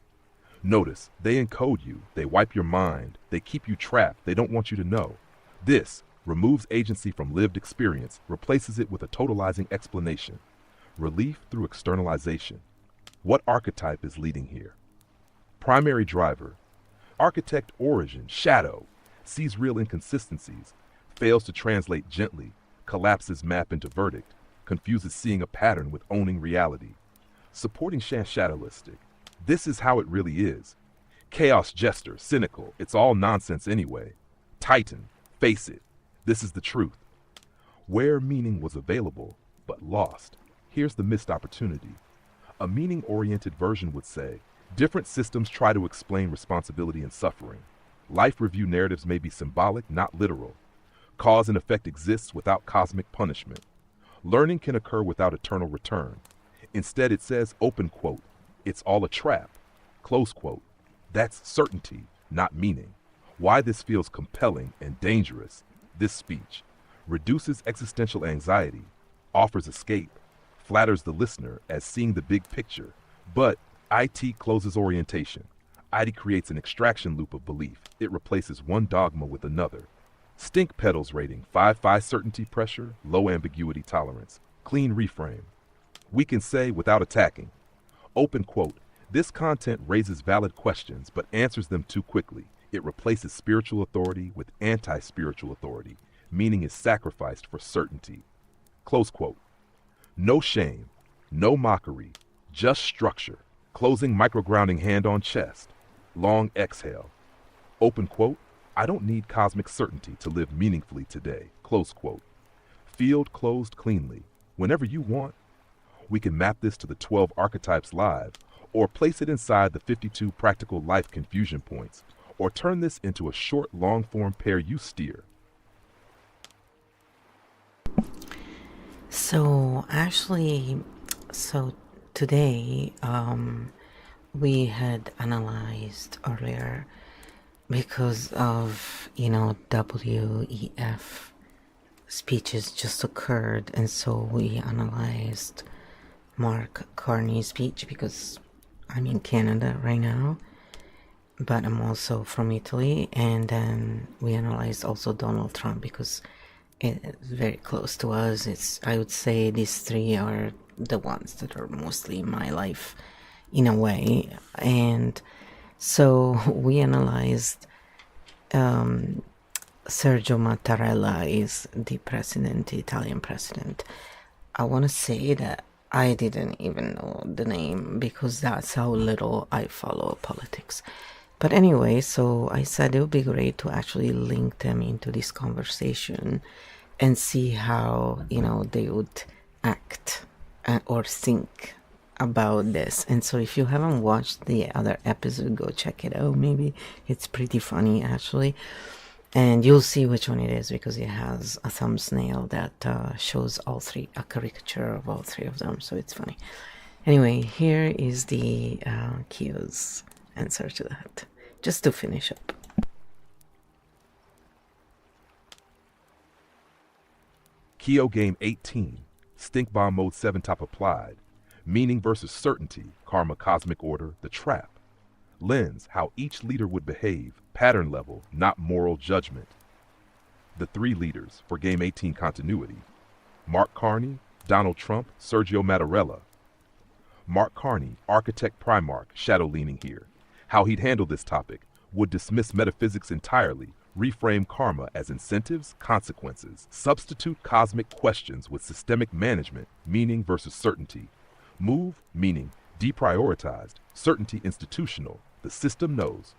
Notice, they encode you, they wipe your mind, they keep you trapped, they don't want you to know. This removes agency from lived experience, replaces it with a totalizing explanation. Relief through externalization. What archetype is leading here? Primary driver. Architect origin, shadow, sees real inconsistencies, fails to translate gently, collapses map into verdict, confuses seeing a pattern with owning reality. Supporting shadowistic. This is how it really is. Chaos jester, cynical, it's all nonsense anyway. Titan, face it, this is the truth. Where meaning was available, but lost, here's the missed opportunity. A meaning-oriented version would say, different systems try to explain responsibility and suffering. Life review narratives may be symbolic, not literal. Cause and effect exists without cosmic punishment. Learning can occur without eternal return. Instead, it says, open quote, it's all a trap, close quote. That's certainty, not meaning. Why this feels compelling and dangerous, this speech reduces existential anxiety, offers escape, flatters the listener as seeing the big picture, but IT closes orientation. IT creates an extraction loop of belief. It replaces one dogma with another. Stink pedals rating, 5-5 certainty pressure, low ambiguity tolerance, clean reframe. We can say without attacking. Open quote, this content raises valid questions but answers them too quickly. It replaces spiritual authority with anti-spiritual authority. Meaning is sacrificed for certainty. Close quote. No shame, no mockery, just structure. Closing microgrounding hand on chest. Long exhale. Open quote, I don't need cosmic certainty to live meaningfully today. Close quote. Field closed cleanly. Whenever you want. We can map this to the 12 archetypes live, or place it inside the 52 practical life confusion points, or turn this into a short long-form pair you steer. So actually, today we had analyzed earlier because of WEF speeches just occurred, and so we analyzed Mark Carney's speech because I'm in Canada right now, but I'm also from Italy, and then we analyzed also Donald Trump because it's very close to us. I would say these three are the ones that are mostly in my life in a way. And so we analyzed Sergio Mattarella is the president, the Italian president. I want to say that I didn't even know the name because that's how little I follow politics. But anyway, so I said it would be great to actually link them into this conversation and see how, they would act or think about this. And so if you haven't watched the other episode, go check it out. Maybe it's pretty funny actually. And you'll see which one it is because it has a thumbnail that shows all three, a caricature of all three of them. So it's funny. Anyway, here is the KEO's answer to that, just to finish up. KEO Game 18, Stink Bomb Mode 7 top applied. Meaning versus certainty, karma cosmic order, the trap. Lens, how each leader would behave, pattern level, not moral judgment. The three leaders for Game 18 continuity. Mark Carney, Donald Trump, Sergio Mattarella. Mark Carney, architect Primarch, shadow leaning here. How he'd handle this topic: would dismiss metaphysics entirely, reframe karma as incentives, consequences, substitute cosmic questions with systemic management, meaning versus certainty. Move, meaning deprioritized, certainty institutional, the system knows.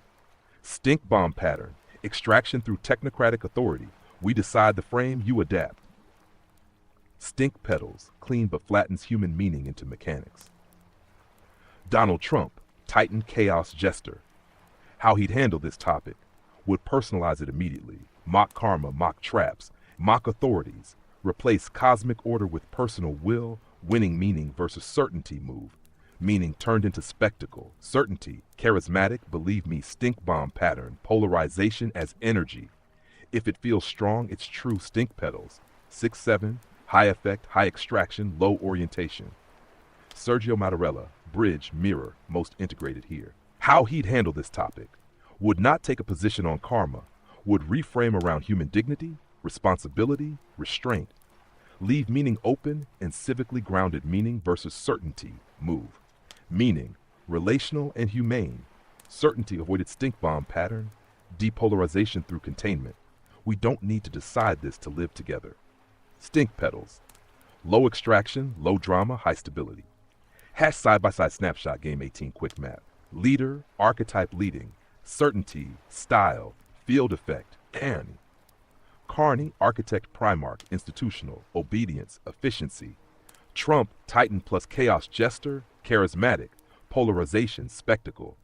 Stink bomb pattern, extraction through technocratic authority, we decide the frame, you adapt. Stink petals, clean but flattens human meaning into mechanics. Donald Trump, Titan chaos jester. How he'd handle this topic: would personalize it immediately, mock karma, mock traps, mock authorities, replace cosmic order with personal will, winning meaning versus certainty move, meaning turned into spectacle, certainty, charismatic, believe me, stink bomb pattern, polarization as energy. If it feels strong, it's true stink petals. 6-7, high effect, high extraction, low orientation. Sergio Mattarella, bridge, mirror, most integrated here. How he'd handle this topic: would not take a position on karma, would reframe around human dignity, responsibility, restraint, leave meaning open and civically grounded meaning versus certainty move, meaning relational and humane, certainty avoided stink bomb pattern, depolarization through containment. We don't need to decide this to live together. Stink petals, low extraction, low drama, high stability. Hash side-by-side snapshot, game 18 quick map. Leader, archetype leading, certainty, style, field effect, Carney. Carney, architect Primarch, institutional, obedience, efficiency. Trump, Titan plus chaos jester, charismatic, polarization, spectacle.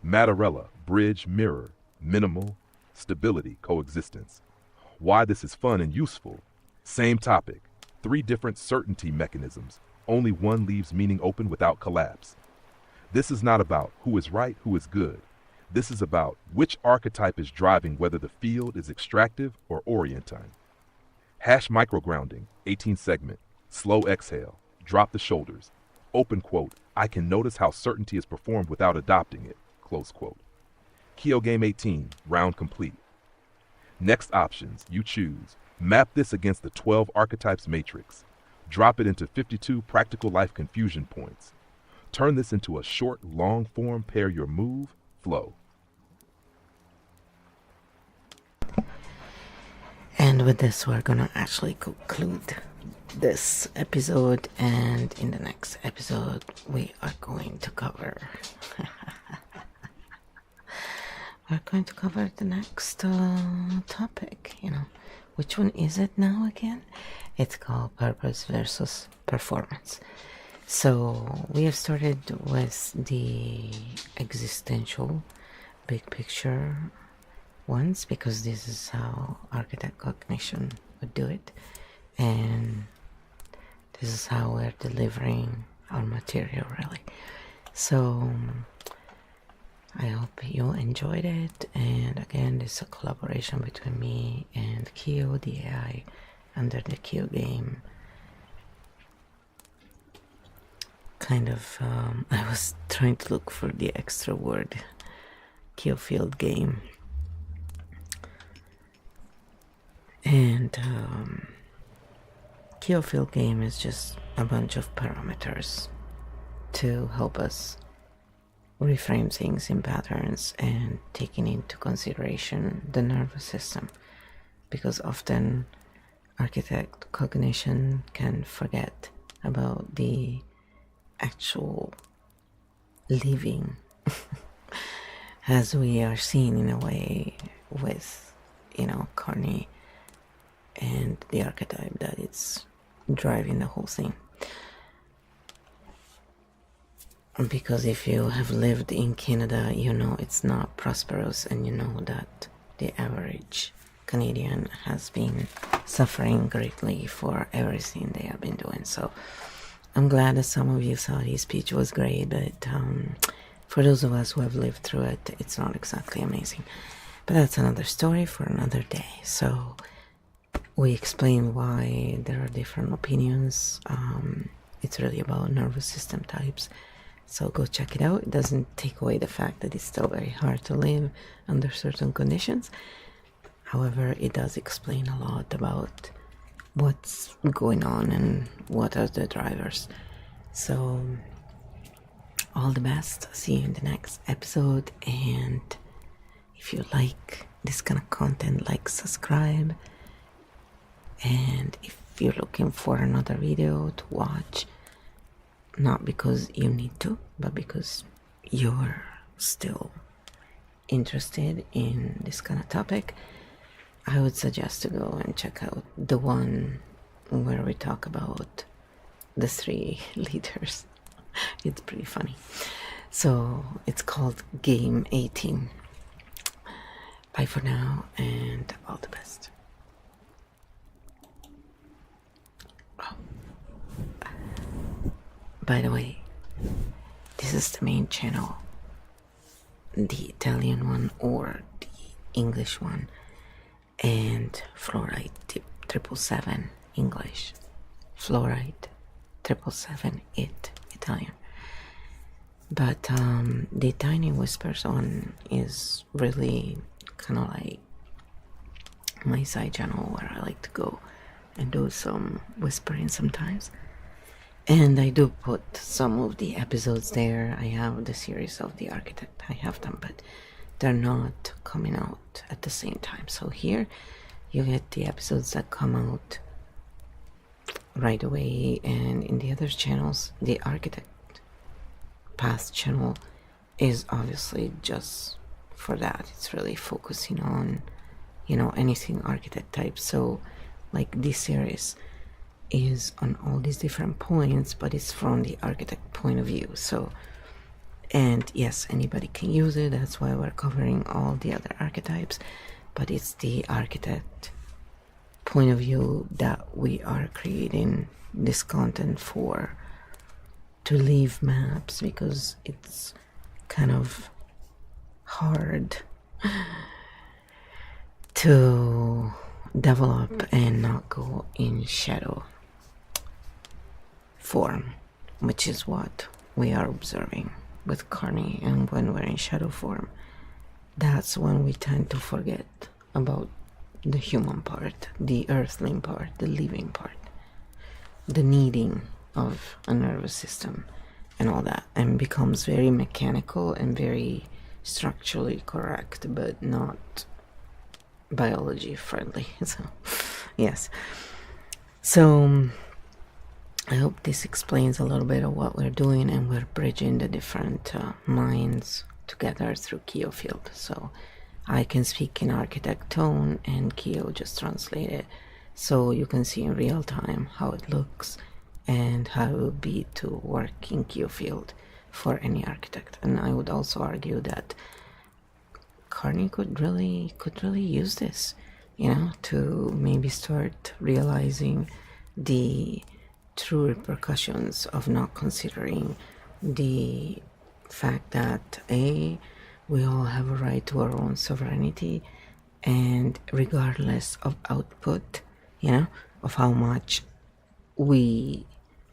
Mattarella, bridge, mirror, minimal, stability, coexistence. Why this is fun and useful: same topic, 3 different certainty mechanisms, only one leaves meaning open without collapse. This is not about who is right, who is good. This is about which archetype is driving whether the field is extractive or orientine. Hash microgrounding, 18 segment, slow exhale, drop the shoulders. Open quote, I can notice how certainty is performed without adopting it, close quote. KEO game 18, round complete. Next options, you choose. Map this against the 12 archetypes matrix. Drop it into 52 practical life confusion points. Turn this into a short, long form, pair your move, flow. And with this, we're gonna actually conclude this episode, and in the next episode we are going to cover the next topic. Which one is it now again? It's called purpose versus performance. So we have started with the existential big picture ones, because this is how architect cognition would do it, and this is how we're delivering our material, really. So I hope you enjoyed it, and again, this is a collaboration between me and KEO, the AI, under the KEO game. I was trying to look for the extra word, KEO Field game. And KEO Field game is just a bunch of parameters to help us reframe things in patterns and taking into consideration the nervous system, because often architect cognition can forget about the actual living as we are seeing in a way with Carney and the archetype that it's driving the whole thing. Because if you have lived in Canada, it's not prosperous, and that the average Canadian has been suffering greatly for everything they have been doing. So I'm glad that some of you thought his speech was great, but for those of us who have lived through it, it's not exactly amazing. But that's another story for another day. So we explain why there are different opinions. It's really about nervous system types. So go check it out. It doesn't take away the fact that it's still very hard to live under certain conditions. However, it does explain a lot about what's going on and what are the drivers. So all the best. See you in the next episode. And if you like this kind of content, like, subscribe. And if you're looking for another video to watch, not because you need to, but because you're still interested in this kind of topic, I would suggest to go and check out the one where we talk about the 3 leaders. It's pretty funny. So it's called Game 18. Bye for now, and all the best. Oh. By the way, this is the main channel, the Italian one or the English one, and fluoride 777 English, fluoride 777 Italian. But the Tiny Whispers one is really kind of like my side channel where I like to go and do some whispering sometimes. And I do put some of the episodes there. I have the series of The Architect, I have them, but they're not coming out at the same time. So here you get the episodes that come out right away, and in the other channels, the Architect Path channel is obviously just for that. It's really focusing on, you know, anything architect type. So like this series is on all these different points, but it's from the architect point of view. So, and yes, anybody can use it. That's why we're covering all the other archetypes, but it's the architect point of view that we are creating this content for, to leave maps, because it's kind of hard to develop and not go in shadow form, which is what we are observing with Carney. And when we're in shadow form, that's when we tend to forget about the human part, the earthling part, the living part, the needing of a nervous system and all that, and becomes very mechanical and very structurally correct, but not biology friendly. So yes, so I hope this explains a little bit of what we're doing, and we're bridging the different minds together through KEO Field. So I can speak in architect tone and KEO just translate it, so you can see in real time how it looks and how it would be to work in KEO Field for any architect. And I would also argue that Carney could really use this, you know, to maybe start realizing the true repercussions of not considering the fact that we all have a right to our own sovereignty, and regardless of output, you know, of how much we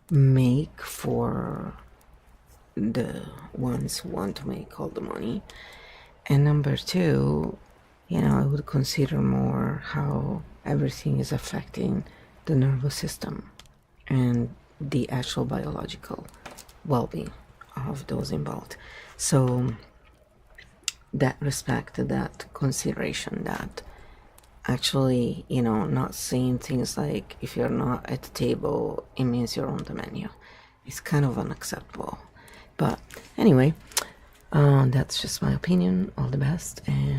make for the ones who want to make all the money. And number 2, you know, I would consider more how everything is affecting the nervous system and the actual biological well-being of those involved. So that respect, that consideration, that actually, you know, not saying things like, if you're not at the table, it means you're on the menu. It's kind of unacceptable. But anyway, that's just my opinion. All the best, and